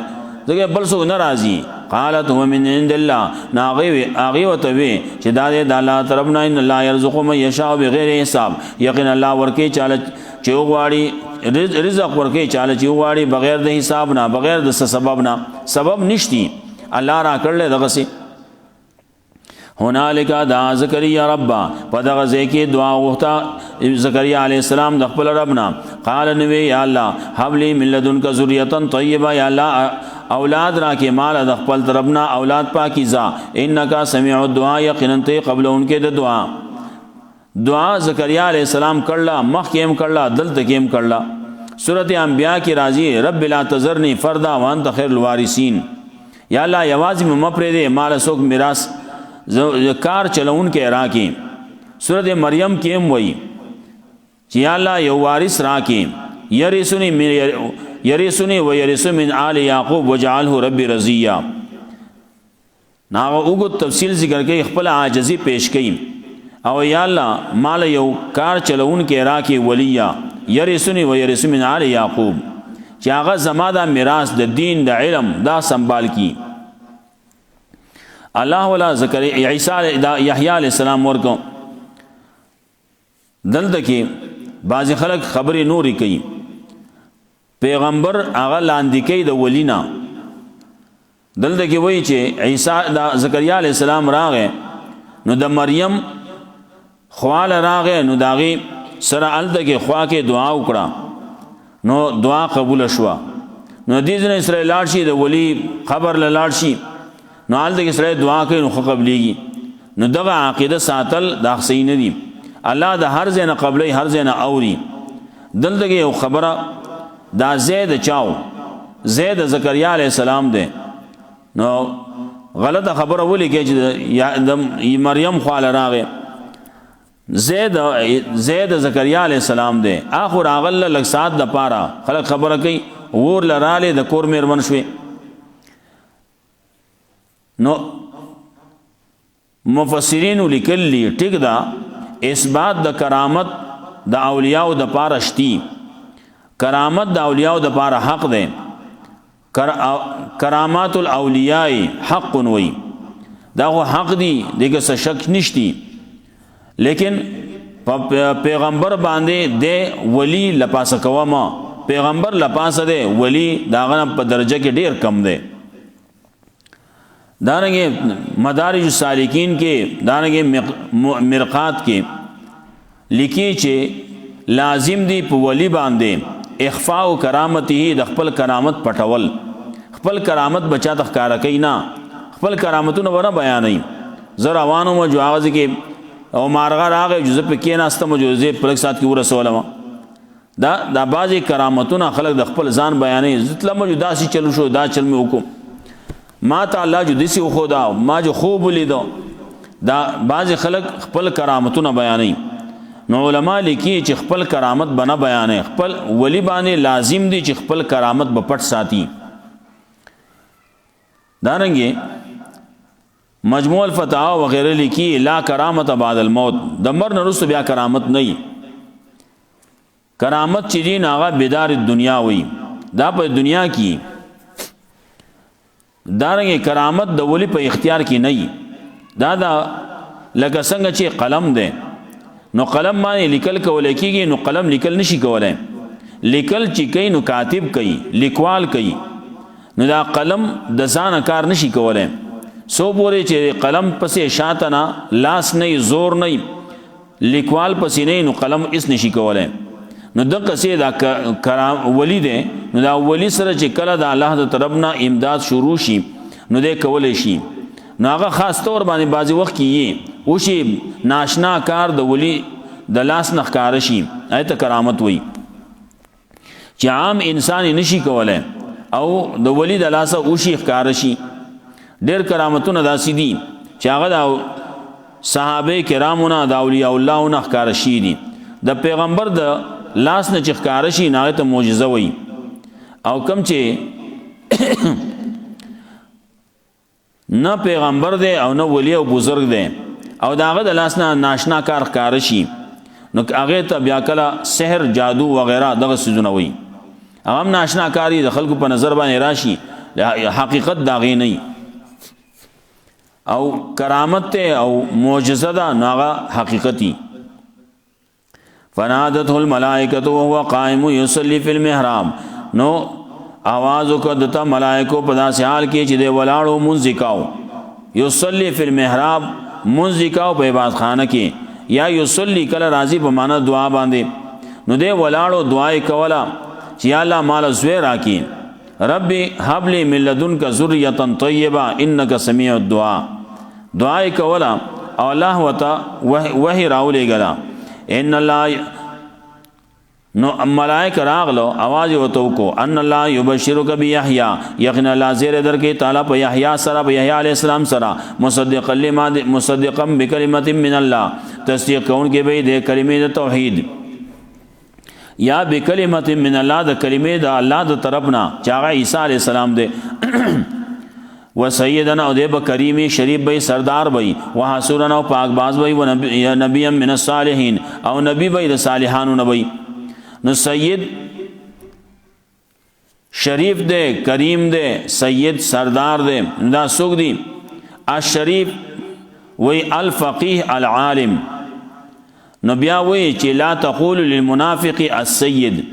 دغه بل سو ناراضی قالت هو من عند الله ناغي وتوي چې دا د الله طرفنا ان الله يرزق من يشاء بغیر حساب یقینا الله ورکی چاله چې وغواړي رزق ورکی چاله چې وغواړي بغیر د حساب نه بغیر د سبب نه سبب نشتی الله را کړل دغه سي هنالک دعا زکریا ربا پدغه ځکه دعا وغوښته زکریا علی السلام د خپل ربنا قال نبی یا الله حب لی من لدنک ذریه طیبه یا الله اولاد را کې مال د خپل ربنا اولاد پاکیزه انک سمیع الدعاء یقینا ته قبل انکه د دعا زکریا علی السلام کړلا مخکیم کړلا دلته کېم کړلا سورۃ انبیاء کې راځي رب لا تذرنی فردا وانت خیر الوارثین یا الله یوازې مپرې دې مال سوک میراث کار چلون کې راکې سورۃ مریم کې هم وایي چې یا الله یو وارث راکې یرثنی و یرث من آل یعقوب وجعله ربی رضیا ناغه وګ تفصیل ذکر کوي خپل عاجزی پیش کوي او یا الله مال یو کار چلون کې راکې ولیا یرثنی و یرث من آل یعقوب چې هغه زما دا میراث د دین د علم دا سنبال کی الله ولا زکریا عیسی یحیی علیہ السلام ورکو دلته کې بعض خلک خبرې نوري کوي پیغمبر هغه لاندې کوي د ولینا دلته کې وایي چې عیسی دا زکریا علیہ السلام راغې نو د مریم خوال راغې نو داغي سره الته کې خوا کې دعا وکړه نو دعا قبول شوه نو دې ځنه اسرائیل لاړ شي د ولی خبر لاړ شي نو حال دغه سره دعا کوي نو قبليږي نو دغه عقیده ساتل دا صحیح نه دي الله د هر ځای نه قبلي هر ځای نه اوري دلته یو خبره دا زید چاو زید زکریا علیہ السلام دی نو غلطه خبره ولي کې چې د مریم خواله راغې زید زکریا علیہ السلام دی اخر اغل لک سات د پاره خلک خبره کوي ور لراله د کور مېرمن شوي نو مفسرین لیکلی ټیک دا اثبات د کرامت د اولیاء د پاره شتی کرامت د اولیاء د پاره حق ده کرامات الاولیاء حق وی دا هو حق دی دغه څه شک نشتی لیکن پیغمبر باندې د ولی لپاسه کوما پیغمبر لپاسه ده ولی داغه په درجه کې ډیر کم ده دارنگے مدارج السالکین کے دارنگے مرقات کے لکی چه لازم دی په ولی باندې اخفاء و کرامتی د خپل کرامت پټول خپل کرامت بچا تخکار کوي نه خپل کرامتونه ونه بیانې زروانو مو جواز کې او مارغه راغه جزء په کې ناسته موجوزه پلک سات کې ورسولم دا بعضی کرامتونه خلق د خپل ځان بیانې زتله موجودا سي چلو شو دا چل می وکم ما تعالی جو دسی خدا ما جو خوب لیدو دا بعض خلق خپل کرامتونه بیانې نو علما لیکي چې خپل کرامت بنا بیانې خپل ولی باندې لازم دي چې خپل کرامت په پټ ساتي دارنګي مجموع الفتاوی وغیرہ لیکي لا کرامت بعد الموت د مر نه رسو بیا کرامت نه کرامت چې دین هغه بیدار دنیا وي دا په دنیا کې دارنګه کرامت د ولی په اختیار کې نه دا لکه څنګه چې قلم ده نو قلم باندې لیکل کول کېږي نو قلم لیکل نشي کولای لیکل چې کوي نو کاتب کوي لیکوال کوي نو دا قلم د ځان کار نشي کولای سو پورې چې قلم پسې شاته نه لاس نه زور نه لیکوال پسې نه نو قلم اس نشي کولای نو دغه څه دا کرام ولی ده نو دا ولی سره چې کله د الله د طرفنا امداد شروع شي نو دې کولای شي نو هغه خاص طور باندې بعضی وخت کې او شی ناشنا کار د ولی د لاس نه ښکار شي ایت کرامت وای چې عام انسان نشي کولای او د ولی د لاس او شی ښکار شي ډېر کرامتونه داسې دي چې هغه د صحابه کرامونه د اولیاء الله نه ښکار شي دي د پیغمبر د لاس نه چې ښکار شي نه ته معجزه وای او کم چې نه پیغمبر دی او نه ولی او بزرگ دی او داغه د لاس نه ناشنا کار ښکار شي نو هغه ته بیا کله سحر جادو وغیرہ دغه سيزونه وای هغه ناشنا کاری د خلکو په نظر باندې راشي حقیقت داغه نه او کرامت ته او معجزه ده ناغه حقیقتی فنادته الملائکه وهو قائم يصلي في المحراب نو आवाज وکړه ملائکو په داسې حال کې چې د ولاړو منځ کاو یصلی فی المحراب منځ کاو په عبادت خانه کې یا یصلی کله راضی په معنا دعا باندې نو د ولاړو دعای کولا چې الله مال زوی راکې ربي هب لي من لدنك ذريه طيبه انك سميع الدعاء دعای کولا او الله وتا وحی راولې غلا ان الله نو ملائک راغلو आवाज وته کو ان الله يبشرك بيحيى یقینا الله زیر درکې تعالی په یحیی سره په یحیی علی السلام سره مصدقا بکلمه من الله تصدیق کون کې به د کلمې د توحید یا بکلمه من الله د کلمې د الله د طرفنا چې هغه عیسی علی السلام دی و سیدنا او د کریمی شریف به سردار به و حسورنا او پاک باز به و نبی من الصالحین او نبی به د صالحانو نبی نو سید شریف دے کریم دے سید سردار دے دا سوک دی الشریف وی الفقیح العالم نو بیا وی چې لا تقول للمنافق السید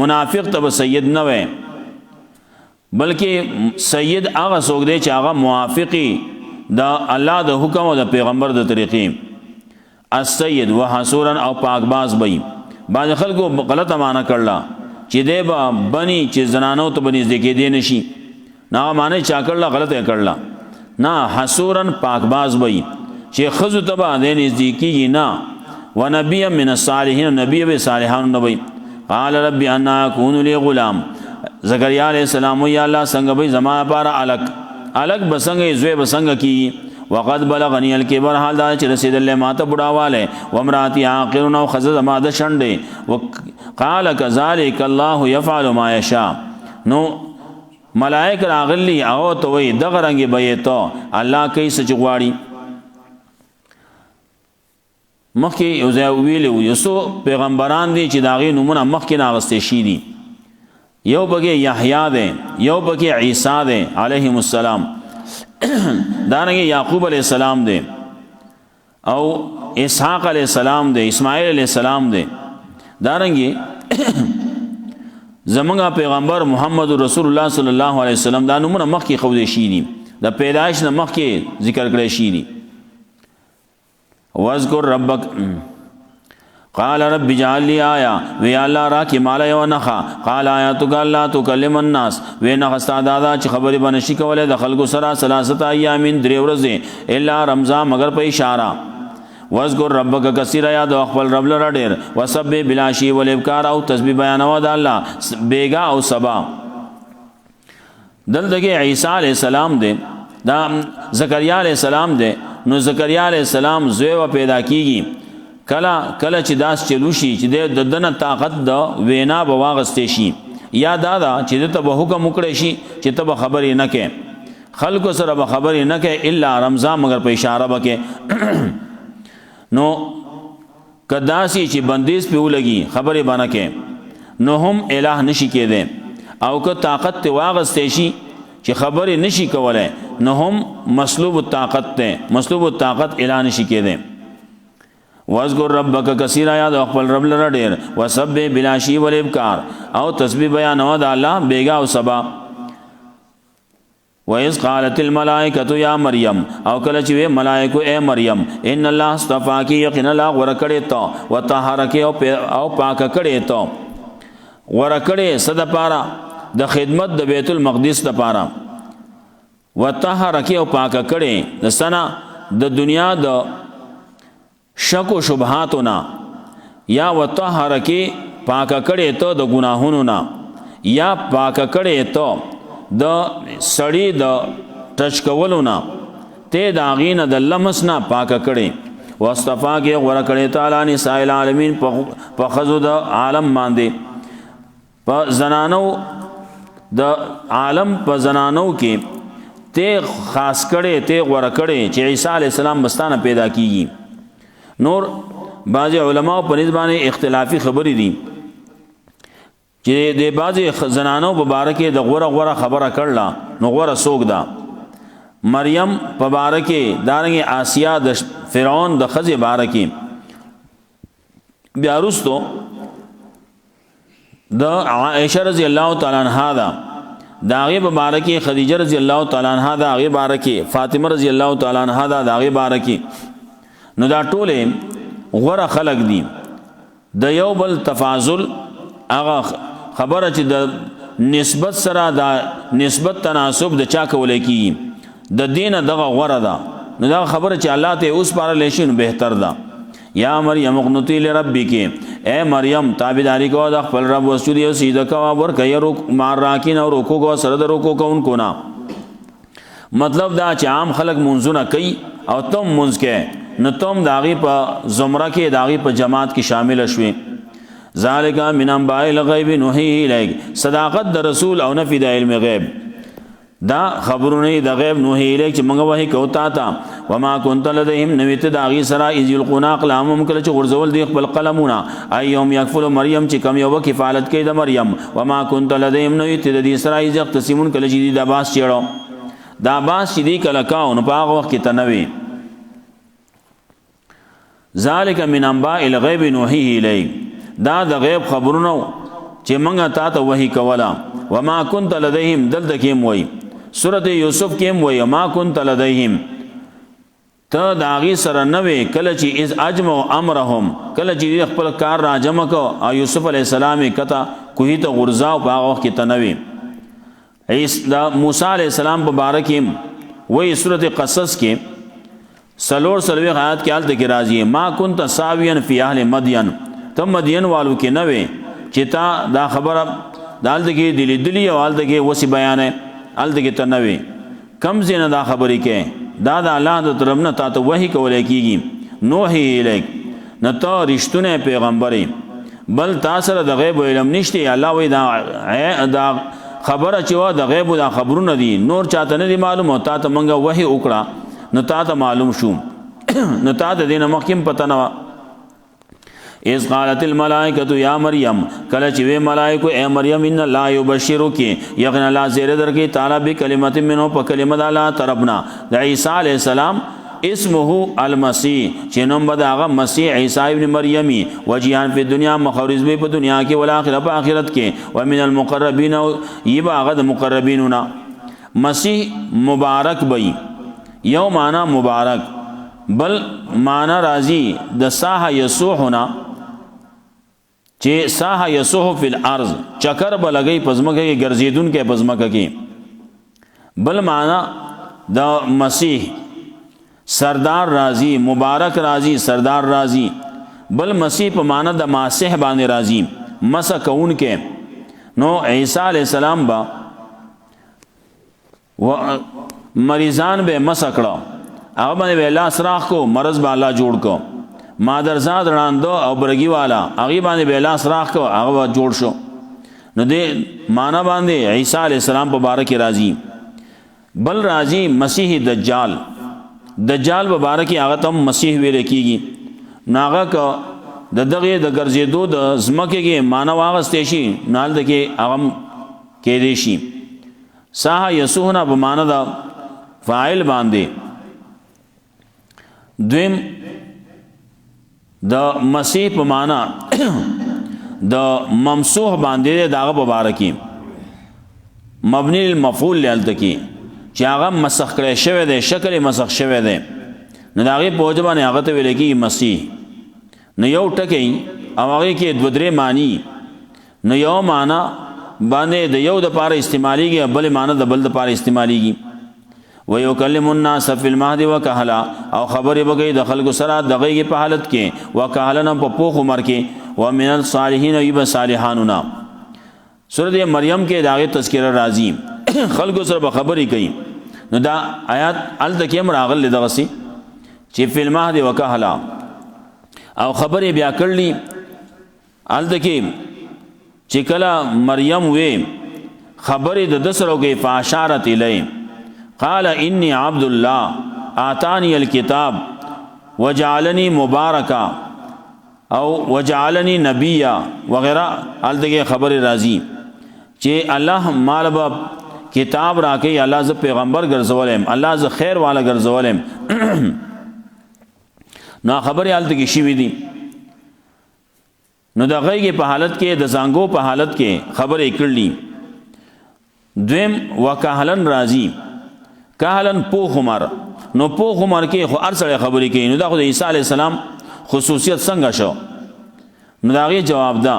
منافق تب سید نه وي بلکې سید هغه سوک دی چې هغه موافقی دا الله د حکم او د پیغمبر د طریقې السید وحسورا او پاکباز بئی بعض خلکو غلطه معنی کړلا چې دی به بنی چې زنانو ته بنی ځکه دی نشي نه معنی چا کړلا غلطه کړلا نه حسورن پاکباز وي چې خذ تبا دین نزدیکی نه ونبی من الصالحین نبی به صالحان نبی قال رب ان اكون لي غلام زکریا علیہ السلام یا الله څنګه به زما لپاره الک بسنګ زوی بسنګ کی وقد بلغني الكبر حال دا چې رسیدل ماته بډاواله ومراتی عاقر نو خزه ما د شنډه وقال كذلك الله يفعل ما يشاء نو ملائک راغلی او ته وي دغه رنګ به ته الله کوي سچ غواړي مخکې یو ځای ویلو یسو پیغمبران دي چې داغي نمونه مخکې ناغسته شي دي یو بګه یحیی ده یو بګه عیسی ده علیهم السلام دارنگی یعقوب علیہ السلام دے او اسحاق علیہ السلام دے اسماعیل علیہ السلام دے دارنگی زمانگا پیغمبر محمد رسول اللہ صلی اللہ علیہ وسلم دا نمونه مخی خود شیدی دا پیدایش نه مخی ذکر کړی شیدی واذکر ربک قال رب اجعل لي آیا وی الله را کی مال یو نخا قال آیاتک الله تکلم الناس وی نه استادادا چې خبرې بنشي کوله د خلکو سره ثلاثه ایامین درې ورځې الا رمضان مگر په اشاره واذکر ربک کثیر یاد خپل رب لره ډیر وسبح بلاشی والابکار او تسبیح بیانوا د الله بیگا او سبا دلته عیسی علی السلام دے دا زکریا علی السلام دے نو زکریا علی السلام زوی پیدا کیږي کله چې داس چلو شي چې د دنه طاقت د وینا بواغستې شي یا دادا چې ته به حکم وکړې شي چې ته به خبرې نه کې خلکو سره به خبرې نه کې الا رمضان مگر په اشاره وکې نو کداسي چې بندیز په ولګي خبرې باندې کې نو هم الہ نشي کېده او که طاقت ته واغستې شي چې خبرې نشي کولای نو هم مسلوب الطاقت ته مسلوب الطاقت الہ نشي کېده واذکر ربک کثیر یاد خپل رب لره ډیر وسبح بلاشی والابکار او تسبیح بیان او د الله بیگا او سبا وَإِذْ قَالَتِ الْمَلَائِكَةُ يَا مَرْيَمْ او کله چې ملائکه اے مریم ان الله استفاکی یقینا الله ورکړې ته وطهرک او پاک کړې ته ورکړې صد پارا د خدمت د بیت المقدس د پارا وطهرک او پاک کړې د سنا د دنیا د شک و شبهاتنا یا وطهرکی پاک کړي ته د ګناهونو نه یا پاک کړي ته د سړی د ټچ کولو نه ته د اغینه د لمس نه پاک کړي واستفا کې غوړه کړي تعالی نساء العالمین په خزو د عالم باندې په زنانو د عالم په زنانو کې ته خاص کړي ته غوړه کړي چې عیسی علی السلام مستانه پیدا کیږي نور بعض علماء په نسبانه اختلافي خبرې دي چې د بعض زنانو په باره کې د غوړه خبره کړله نو غوړه سوګ ده مریم په بارکه دارنګ آسیا د فرعون د خزه بارکه بیا رستو د عائشه رضی الله تعالی عنها دا داغه مبارکه خدیجه رضی الله تعالی عنها دا هغه بارکه فاطمه رضی الله تعالی عنها دا هغه بارکه نو دا ټوله غره خلق دي د یو بل تفاضل هغه خبره چې د نسبت سره دا نسبت تناسب د چا کولای کی د دینه دغه غره ده نو دا خبره چې الله ته اوس پاره لشین بهتر ده یا مریم اقنتی لربک اے مریم تابعداری کو د خپل رب وسجدی او سجده کا ور کوي رک مار راکین او رکوع کو سره د رکوع کوونکو نا مطلب دا چې عام خلق منځونه کوي او تم منځ کې نو تم داغي په زمره کې داغي په جماعت کې شامل شوي ذالک من انباء الغیب نوحی الیک صداقت د رسول او نفی د علم غیب دا خبرونه د غیب نوحی الیک چې موږ وحی کوتا تا وما كنت لديهم نویت داغي سرا اذ يلقون اقلامهم کله چې غرزول دی خپل قلمونه ايهم يكفل مریم چې کم یو کفالت کوي د مریم وما كنت لديهم نویت د دې سرا اذ يقتسمون کله چې د باس چېړو دا باس چې دی کله کاو نو په هغه وخت کې تنوي ذالک من انباء الغیب نوحی الیک دا د غیب خبرونو چې موږ تا ته وحی کولا وما كنت لديهم دلته کې وای سورۃ یوسف کې وای ما كنت لديهم ته داغي سره نوې کله چې از اجمع امرهم کله چې خپل کار را جمع کو او یوسف علی السلام کته کوهی ته غرزا او باغ وخت کې تنوي ایس دا موسی علی السلام مبارکیم وای سورۃ قصص کې سلور سلوی آیات کې حالت کې راځي ما كنت ساویا فی اهل مدین تم مدین والو کې نوې چې تا دا خبره دالت کې دلی او حالت کې وسی بیان ہے حالت کې تنوي کم زینه دا خبرې کې دا د الله د طرف نه تا ته وحی کولای کیږي نوحی الیک نه ته رښتونه پیغمبري بل تاسو د غیب علم نشته الله وی دا خبره چې وا د غیب د خبرونه دي نور چاته نه دي معلوم او تا ته منګه وحی وکړه نو تا ته معلوم شو نو تا ته دینه مخکیم پته نه اذ قالت الملائکه یا مریم کله چې وی ملائکه اے مریم ان الله یبشرک یقینا الله زیر درکې تعالی به کلمت منو په کلمه د الله طرفنا د عیسی علی السلام اسمه المسیح چې نوم به هغه مسیح عیسی ابن مریمی وجیان په دنیا مخورز به په دنیا کې ول اخرت په آخرت کې ومن المقربین یبا هغه د مقربینونه مسیح مبارک بئی یو معنا مبارک بل معنا راضی د صاح یسوحنا چې صاح یسوح فی الارض چکر بلګی پزمکه کې ګرځیدون کې پزمکه کې بل معنا د مسیح سردار راضی مبارک راضی سردار راضی بل مسیح په معنا د ماسح باندې راضی مسکون کې نو عیسی علی السلام با و مریضان به مسکړه هغه باندې الله سراخ کو مرض به الله جوړ کو مادرزاد وړاندو او برګي والا هغه باندې به الله سراخ کو هغه جوړ شو نو دې معنا باندې عیسی علی السلام مبارک راضی بل راضی مسیح دجال دجال مبارک هغه تم مسیح ویل کیږي ناغه کو د دغه د ګرځېدو د زمکه کې معنا واغستې شي نال دغه هغه کې دی شي صاح یسوحنا په معنا دا فاعل باندې دویم د مسیح په معنا د ممسوح باندې داغه مبارکی مبنی المفعول لالتکی چې هغه مسخ کړي شوی دی شکل مسخ شوی دی نو داغه په وجه باندې هغه ته ویل کی مسیح نو یو ټکی او هغه کې دو درې معنی نو یو معنا باندې د یو د پاره استعماليږي بل معنا د بل د پاره استعماليږي ويكلم الناس في المهد وكهلا او خبرې بګي د خلکو سره دغه په حالت کې وکهلن په پوخ عمر کې ومن الصالحین یب صالحاننا سورۃ مریم کې داغه تذکرہ راځي خلکو سره خبرې کوي نو دا آیات ال تکیم راغل دغه سي چې په المهد وکهلا او خبرې بیا کړلی ال تکیم چې کله مریم وې خبرې د دسرو کې فاشارت الی قال انی عبد الله آتانی الكتاب وجعلنی مبارکا او وجعلنی نبیا وغیرہ الدغه خبر راضی چې الله مال باب کتاب راکې الله ز پیغمبر ګرځولم الله ز خیر والا ګرځولم نو خبرې حالت کې شي وي دي نو د غیږ په حالت کې د زنګو په حالت کې خبرې کړلې دویم وکهلن راضی کهلن پوخ عمر نو پوخ عمر کې خو هر سره خبرې کوي نو دا خو د عیسی علی السلام خصوصیت څنګه شو نو دا غي جواب دا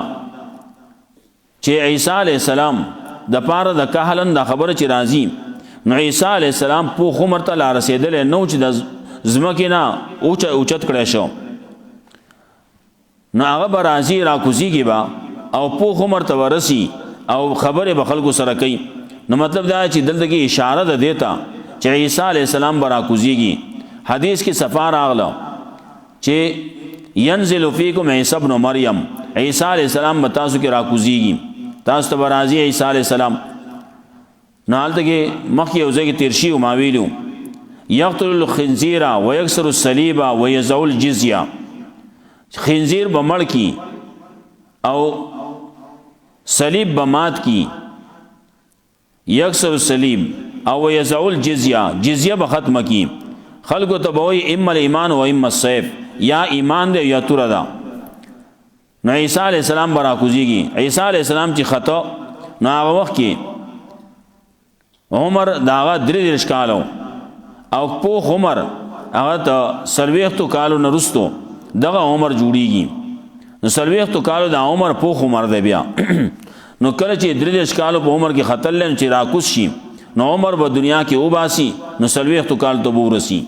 چې عیسی علی السلام د پاره د کهلن د خبره چې راضی نو عیسی علی السلام پوخ عمر ته لا رسیدل نو چې د زمکه نه اوچت کړی شو نو هغه به راځي راکوزیږي با او پوخ عمر ته ورسی او خبره به خلکو سره کوي نو مطلب دا چې دلته کې اشاره ده دیتا چې عیسی علی السلام به راکوزیږي حدیث کې صفا راغله چې ينزل فیکم عیسی ابن مریم عیسی علی السلام به تاسو کې راکوزیږي تاسو ته راځي عیسی علی السلام نو حالت کې مخکې یو ځای کې تیر شي او ما ویلو یقتل الخنزیر ويكسر الصلیب ويزع الجزیه خنزیر بمړ کی او صلیب بمات کی یکسر الصلیب او یزع الجزیه جزیه بختم کی خلق تبوی اما الایمان و اما السیف یا ایمان دے یا تور دا نو عیسی علیہ السلام برا کوزیږي عیسی علیہ السلام چې خطا نو هغه وخت کې عمر داغه درې کالو او پوخ عمر هغه ته سلويختو کالو نرستو دغه عمر جوړیږي نو سلويختو کالو د عمر پوخ عمر دی بیا نو کله چې درې کالو په عمر کې خطر لن چې راکوس شي نو عمر په دنیا کې وباسي نو سلويختو کال ته ورسی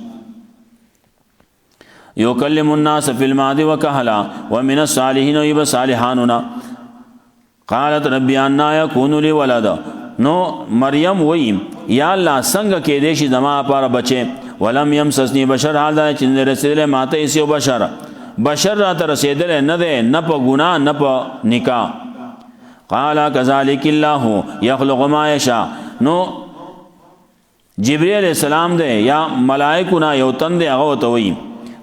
یکلم الناس فی المهد وکهلا ومن الصالحین ویب صالحاننا قالت ربی انا یکون لی ولد نو مریم وی یا الله څنګه کې دې شي زما لپاره بچي ولم يمسسني بشر حال دا چې رسول ماته ایسو بشر را ته رسیدل نه ده نه په ګناه نه په نکاح قال كذلك الله يخلق ما يشاء نو جبريل علیہ السلام ده یا ملائکو نا یو تند هغه ته وی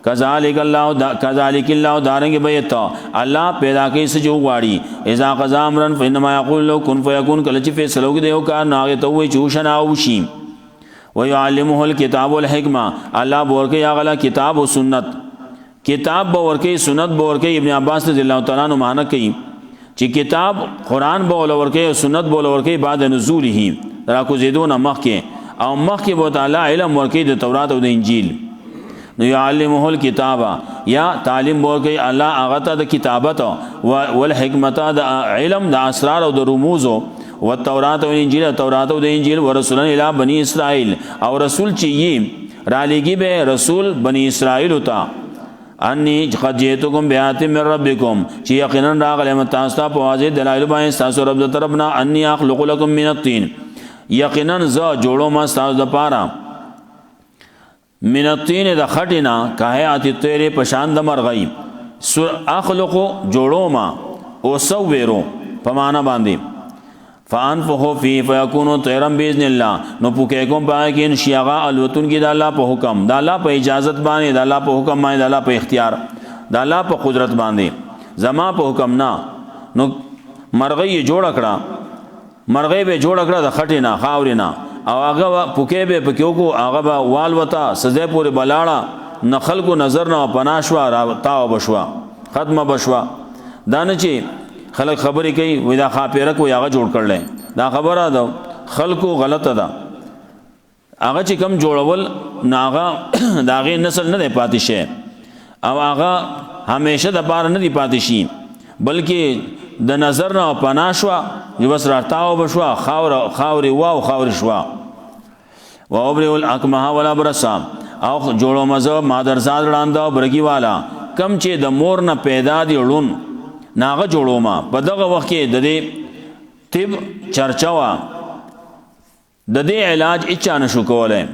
كذلك الله دارنګ بیت الله پیدا کوي څه جو غواړي اذا قضا امرا فانما يقول له كن فيكون کله چې فیصله وکړي یو کار ناغه ته وی چې شنا او شي ويعلمه الكتاب والحکمه الله ورکه یا غلا کتاب او سنت کتاب ورکه سنت ورکه ابن عباس رضی الله تعالی عنہ معنی کوي چې کتاب قران ورکه او سنت ورکه بعد نزوله را کو زیدون مخکه او مخکې بو تعالی علم ورکه د تورات او د انجیل نو يعلمه الكتاب یا تعلیم ورکه الله هغه ته د کتابت او حکمت د علم د اسرار او د رموز او تورات او انجیل تورات او د انجیل ورسولن الی بنی اسرائیل او رسول چې را لګي به رسول بنی اسرائیل ہوتا انی قد جئتکم بیات من ربکم چې یقینا راغلم تاسو ته په واضح دلایل باندې تاسو رب د طرفنا انی اخلق لكم من الطين یقینا ز جوړو ما تاسو د پاره من الطين د خټینا کاهات تیرې پشان د مرغی اخلق جوړو ما او سوورو په معنا باندې فانفخو فی فیکونو طیرا باذن الله نو پوکې کوم پای کې انشیاغا الوتون کې د الله په حکم د الله په اجازت باندې د الله په حکم باندې د الله په اختیار د الله په قدرت باندې زما په حکم نه نو مرغی جوړ کړه مرغی به جوړ کړه د خټې نه خاورې نه او هغه پوکې به پکې کو هغه به وال وتا سزا پورې بلاړه نخل کو نظر نه پناشوا را تاو بشوا ختمه بشوا دانه چې خلق خبرې کوي وې دا خاپیره کو هغه جوړ کړل دا خبره ده خلکو غلطه ده هغه چې کم جوړول ناغه داغه نسل نه پاتې شي او هغه همیشه د پاره نه دی پاتې شي بلکې د نظر نه پناشوا یو بس راتاو بشوا خاوري واو خاوري شوا واوبرئ الاکمه ولا برسا او جوړو مزه مادرزاد وړاندو برګي والا کم چې د مور نه پیدا دی ړون ناغه جوړو ما په دغه وخت کې د دې طب چرچا وا د دې علاج اچا نشو کولای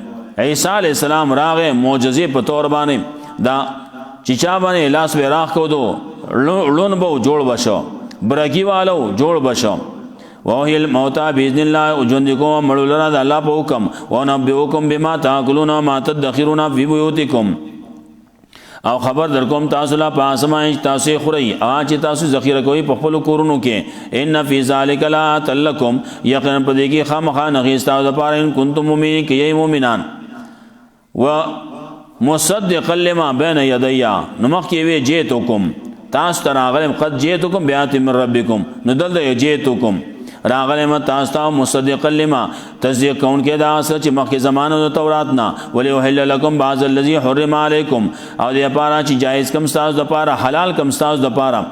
عیسی علی السلام راغه معجزه په تور باندې دا چچا باندې لاس به راخ کو دو لون بو جوړ بشو برګي والو جوړ بشو وهي الموتى باذن الله وجندكم مړولرا د الله په حکم ونبئكم بما تاكلون ما تدخرون في بيوتكم او خبر در کوم تاسو لا پاسمای تاسو خوري اج تاسو ذخیره کوي په خپل کورونو کې ان فی ذلک لا تلکم یقینا په دې کې خامخا نغیستا د پاره ان کنتم مؤمنین کې مؤمنان و مصدق لما بین یدیا نمخ کې وی جیتکم تاسو تراغلم قد جیتکم بیات من ربکم ندل جیتکم راغلم تاسو مصدق لما تصدیق کون کې دا اصل چې مخکې زمانه د تورات نه ولي وحل لكم بعض الذي حرم عليكم او دې پاره چې جایز کم تاسو د پاره حلال کم تاسو د پاره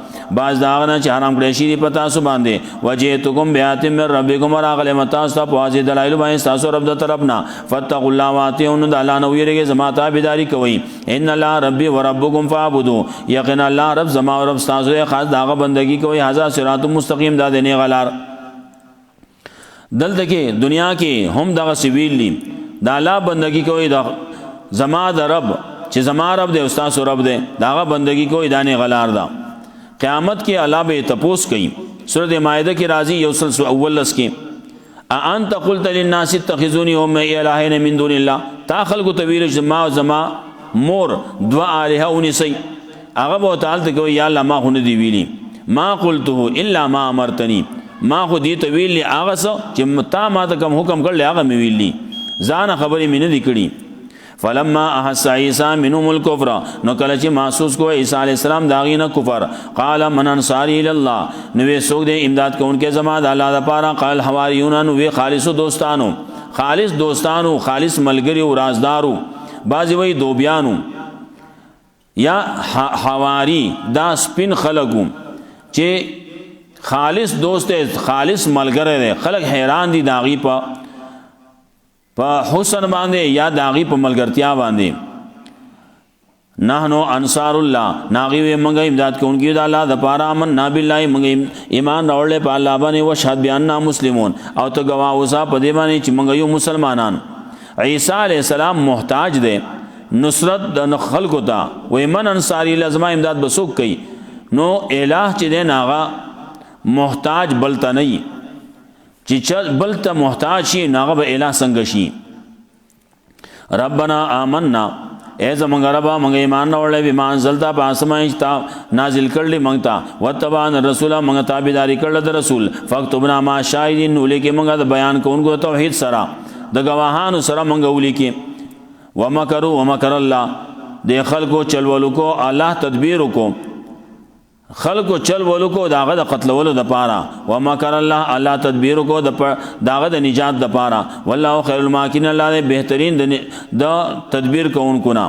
بعض داغه چې حرام کړی شي په تاسو باندې وجئتكم بیات من ربکم راغلم تاسو په واضح دلایل باندې تاسو رب د طرف نه فتقوا الله واتقون د الله نو یریږي زما تابعداري کوي ان الله ربي وربكم فاعبدوا یقینا الله رب زما او رب تاسو خاص داغه بندگی کوي هذا صراط مستقیم دا نه غلار دلته کې دنیا کې هم دغه سویلی دا الله بندگی کوي دا زما د رب چې زما رب دی استاد رب دی داغه بندگی کوي دانه غلار دا قیامت کې الله به تپوس کوي سورۃ مائده کې راځي یوسل اول لس کې انت قلت للناس اتخذوني هم الهین من دون الله تا خلق تویل زما مور دوا الها ونسی هغه به تعالی کوي یا الله ما خو نه دی ویلی ما قلته الا ما امرتنی ما خو دې ته ویلی هغه څه چې تا ما ته کوم حکم کړل هغه مې ویلی ځان خبرې مې نه دی کړي فلما احس عیسی منهم الکفر نو کله چې محسوس کو عیسی علی السلام داغی نه کفر قال من انصاری الی الله نو څوک دې امداد کوونکې زما د الله لپاره قال حواریون نو وی خالص دوستانو خالص ملګری او رازدارو بعضی وی دوبیانو یا حواری دا سپین خلقو چې خالص دوست خالص ملګری دی خلق حیران دي داغي په حسن باندې یا داغي په ملګرتیا باندې نحنو انصار الله ناغي وي منګه امداد کوونکی د الله د پاره امن نابلای منګه ایمان راوړل په الله باندې او شهادت بیان مسلمون او ته گواه اوسه په دې باندې چې منګه یو مسلمانان عیسی علی السلام محتاج دی نصرت د خلقو ته وای من انصاری لازم امداد بسوک کوي نو الہ چې دی ناغه محتاج بلتا نہیں چې بلتا محتاج شي ناغه به الہ څنګه شي ربنا آمنا اے زمونږ رب موږ ایمان راوړل به مان زلتا په اسمان تا نازل کړل موږ ته وتبان رسول موږ تابعداري کړل د رسول فاکتبنا ما شاهدین ولیکي موږ د بیان کوونکو توحید سره د گواهانو سره موږ ولیکي ومکر الله د خلکو چلولو کو الله تدبیر کو خلقو چل ولو کو داغه د قتلولو د پاره و مکر الله تدبیر کو داغه د نجات د پاره والله خیر الماکرین الله بهترین د تدبیر کوونکو نا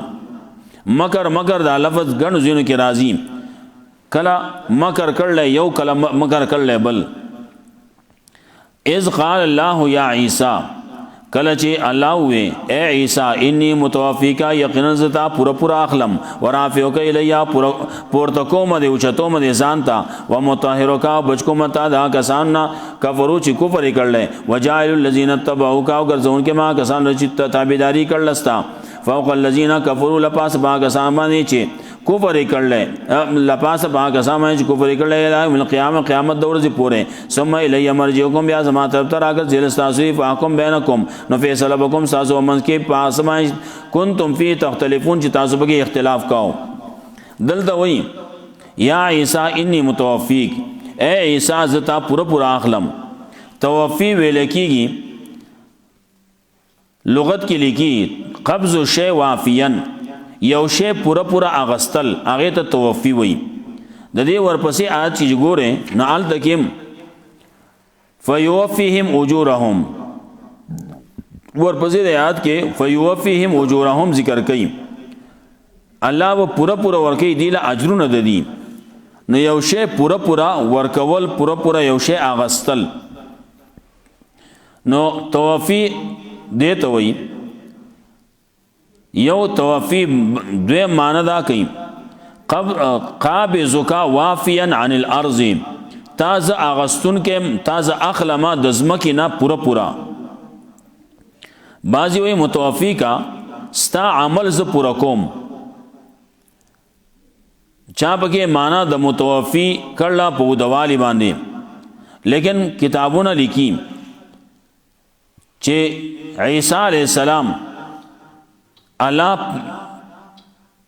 مکر د لفظ غن زینو کې راضی کلا مکر کړل یو کلا مکر کړل بل اذ قال الله یا عیسی کله چې الله وې اے عیسی انی متوفیکا یقینا زتا پورا اخلم ورافیوک الیا پورته کوم دی اوچتو مده ځانتا و مطهرک بچکو متا دا کسان کفرو چې کفر کړل وجائل الذین تبعوک او ګرځون کې ما کسان چې تابعداری کړلستا فوق الذین کفروا لپاس با کسان باندې چې کفر کړل لپاس با کسان باندې چې کفر کړل من قیامت دور سے پورے ثم الی مرجعکم بیا زما طرف ته راګر ذل استاسوی فاحکم بینکم نو فیصله وکم تاسو ومن کې پاس باندې کنتم فی تختلفون چې تاسو به اختلاف کاو دلته وای یا عیسی انی متوفیک اے عیسی زتا پورا اخلم توفی ویل کیږي لغت کې لیکي قبض شی وافیان یو شی پورا اغستل هغه ته توفی وای د دې ورپسې آیت چې ګوره نه ال تکیم فیوفیهم اجورهم ورپسې د آیت کې فیوفیهم اجورهم ذکر کړي الله و پورا ورکې دی له اجرونه د دي نو یو شی پورا ورکول پورا یو شی اغستل نو توفی دیته وای یو توفی دوی معنی دا کوي قابضک وافیا عن الارض تازه اغستون کې تازه اخلما د زمکې نه پورا بعضی وی متوفی کا ستا عمل ز پورا کوم چا پکې معنی د متوفی کړلا په دوالی باندې لیکن کتابونه لیکي چې عیسی علیہ السلام الله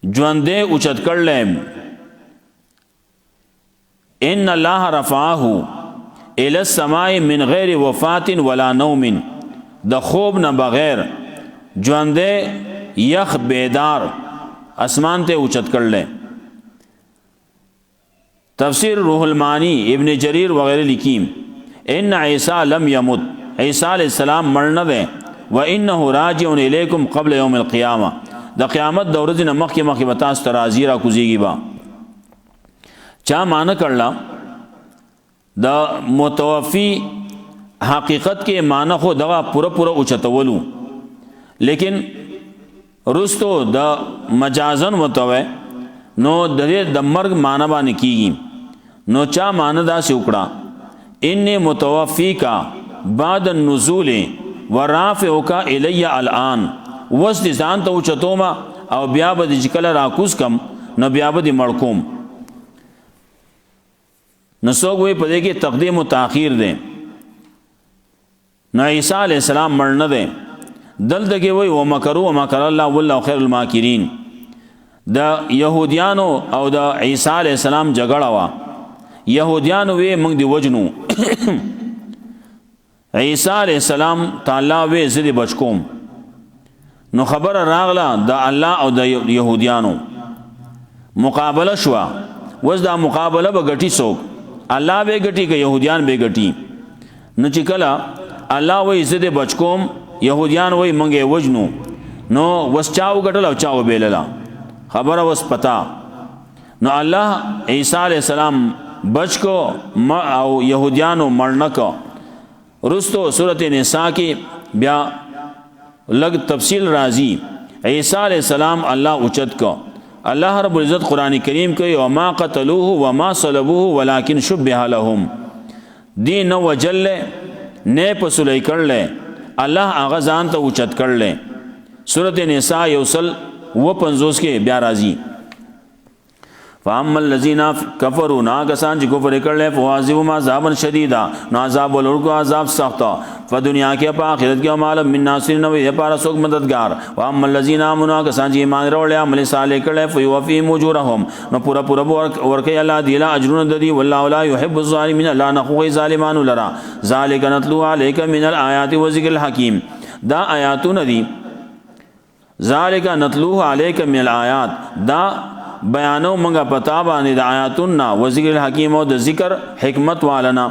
ژوندې اوچت کړل ان الله رفعه الى السماء من غیر وفات ولا نوم د خوب نه بغیر ژوندې یخ بیدار اسمان ته اوچت کړل تفسیر روح المانی ابن جریر وغیرہ لکھیم ان عیسی لم يمت عیسی علیہ السلام مړ نه دی و انه راجع الیکم قبل یوم القیامه د قیامت د ورځې نه مخکې به تاسو ته راځي را کوزیږي با چا معنی کړلا د متوفی حقیقت کې معنی خو دغه پوره اوچتولو لیکن رستو د مجازن متوي نو د مرګ معنی باندې کیږي نو چا معنی دا سی وکړه ان متوفی کا بعد النزول ورافعک الی الان وس دي ځان ته اوچتوما او بیا به د کله راکوس کم نو بیا به د مړکوم نو څوک په دې کې تقدیم او تاخير دي نو عیسی علی السلام مړ نه دي دلته کې وای او مکروا ومکر الله والله خیر الماکرین د يهوديانو او د عیسی علی السلام جګړه وا يهوديانو وی موږ دی وجنو عیسی علی السلام تعالی وی زدي بچکوم نو خبر راغله د الله او د يهوديانو مقابله شو وز دا مقابله به غټي څوک الله به غټي که يهوديان به غټي نو چې کله الله وی زده بچکوم يهوديان وی منګه وجنو نو وس چاو غټل او چاو بیللا خبره وس پتا نو الله عیسی علیہ السلام بچکو او يهوديانو مړنکو رستو سورۃ نساء کې بیا لگ تفصیل راضی عیسی علیہ السلام الله اوچت کو الله رب العزت قران کریم کوي وما قتلوه وما صلبوه ولكن شبه لهم دین وجل نه پسولې کړل الله هغه ځان ته اوچت کړل سورۃ نساء یوسل و 50 کې بیا راضی فاما الذين كفروا ناغسان چې کفر کړل فواذبهم عذابا شديدا نو عذاب ولرکو عذاب سخت په دنیا کې په آخرت کې مال من ناصر نو یې پارا څوک مددگار واما الذين امنوا غسان چې ایمان وروړي عمل صالح کړل فيوفيهم اجورهم نو پورا ورکه الله دی لا اجرون ددي والله لا يحب الظالمين لا نخوي ظالمانو لرا ذلك نتلو عليك من الايات وذكر الحكيم دا آیاتون دي ذلك نتلو عليك من الايات دا بیانو منگا پتا باندې د آیاتنا و ذکر الحکیم او د ذکر حکمت والنا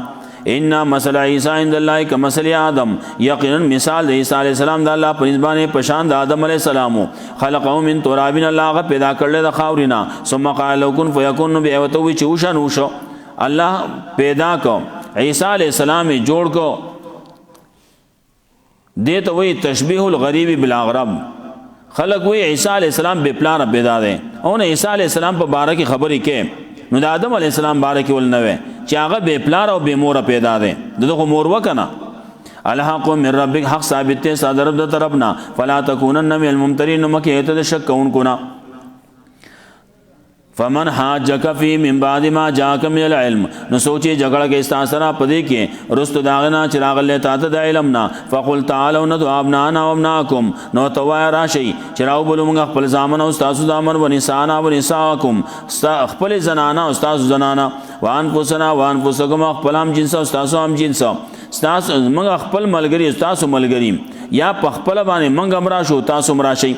ان مثل عیسی عند الله کمثل آدم یقینا مثال د عیسی علیہ السلام د الله په نسبانه پشان د آدم علیہ السلام خلقه من تراب الله پیدا کړل د خاورینا ثم قال له كن فيكون بیوتو چې وشن وشو الله پیدا کو عیسی علیہ السلام جوړ کو دته وی تشبیه الغریب بالاغرب خلق وی عیسی علیہ السلام بے پلان پیدا ده او نه عیسی علیہ السلام په باره کې خبرې کې نو د آدم علیہ السلام باره کې ول نه وي چې هغه بے پلان او بے مور پیدا ده دغه مور وکنه الحق من ربک حق ثابت ته صدر د طرفنا فلا تکونن من الممترین مکه ته شک کوونکو نه فمن حاجک فی من بعد ما جاءک من العلم نو سوچي جګړه کې استاسرا پدې کې رستو داغنا چراغ له تات د علمنا فقل تعالوا ندعو ابنانا وابناکم نو توای راشي چراو بلومغه خپل زامن او استاسو زامن ونسانا ونساکم خپل زنانا او استاسو زنانا وانفسنا وانفسکم خپلام جنس او استاسو هم جنس استاسو موږ خپل ملګری استاسو ملګری یا په خپل باندې موږ امرا شو تاسو مرا شي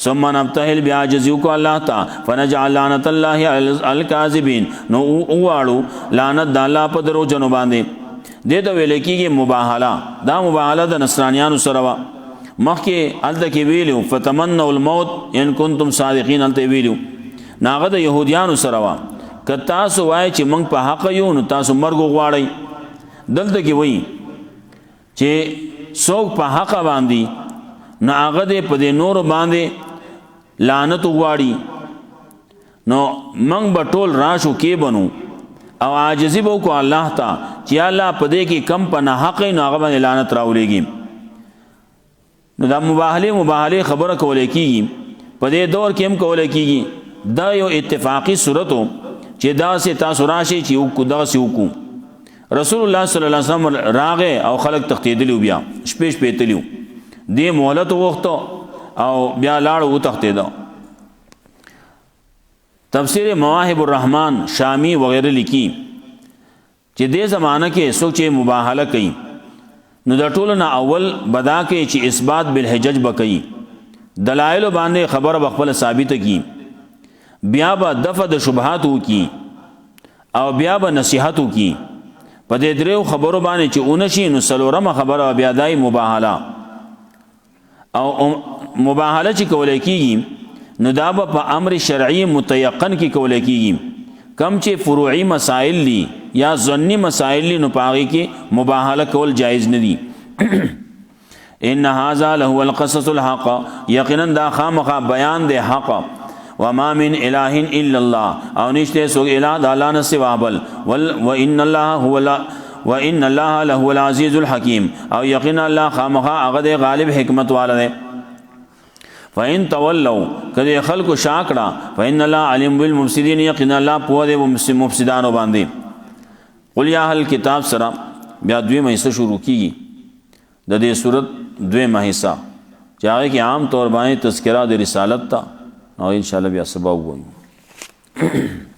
ثم نبتهل بعجزیو کو الله تا فنجعل لعنت الله علی الکاذبین نو واړو لعنت د الله په درو جنو باندې دې ته ویل کېږي مباهله دا مباهله د نصرانیانو سره وا مخکې الته کې ویلو فتمنوا الموت ان کنتم صادقین الته ویلو ناغه د يهوديانو سره وا ک تاسو وای چې موږ په حق یو نو تاسو مرګ غواړئ دلته کې وایي چې څوک په حق باندې نو هغه دې په دې نور باندې لعنت غواړي نو موږ به ټول راشو کې بنو او عاجزی به کو الله ته چې الله په دې کې کم په نه حق نو هغه باندې لعنت راولېږي نو دا مباهله خبره کولې کېږي په دې دور کې هم کولې کېږي دا یو اتفاقی صورتو چې دا سه تاسو راشي چې کو دا سه کو رسول الله صلی الله علیه وسلم راغه او خلق تختیدلی بیا شپې تلیو دې مهلت وخت او بیا لاړ و تختید تفسیر مواهب الرحمن شامی وغیرہ لکی چې دې زمانہ کې سوچ مباهله کوي نو د ټولو نه اول بدا کې چې اثبات بالحجج بکئی دلائل باندې خبر بخبل ثابت کی بیا به دفع د شبهات کی او بیا به نصیحت کی په دې درو خبرو باندې چې اونشي نو سلورمه خبره بیا دای مباهله او مباهله چې کولای کیږي نو دا په امر شرعي متيقن کې کولای کیږي کم چې فروعي مسائل دي یا ظنی مسائل دي نو پاغي کې مباهله کول جایز نه دي ان هذا له القصص الحق یقینا دا خامخا بیان دی حق وما من اله الا الله او نشته سو اله د الله نه سوا بل وان الله له العزيز الحكيم او یقینا الله خامخا هغه غالب حکمت والا دی فإن تولوا کدی خلق شاکړه فإن الله علیم بالمفسدين یقینا الله په دې مفسدانو باندې قل یا اهل کتاب سره بیا دویمه حصہ شروع کیږي د دې صورت دویمه حصہ چې هغه کې عام طور باندې تذکرہ د رسالت تا او ان شاء الله بیا سبا وایو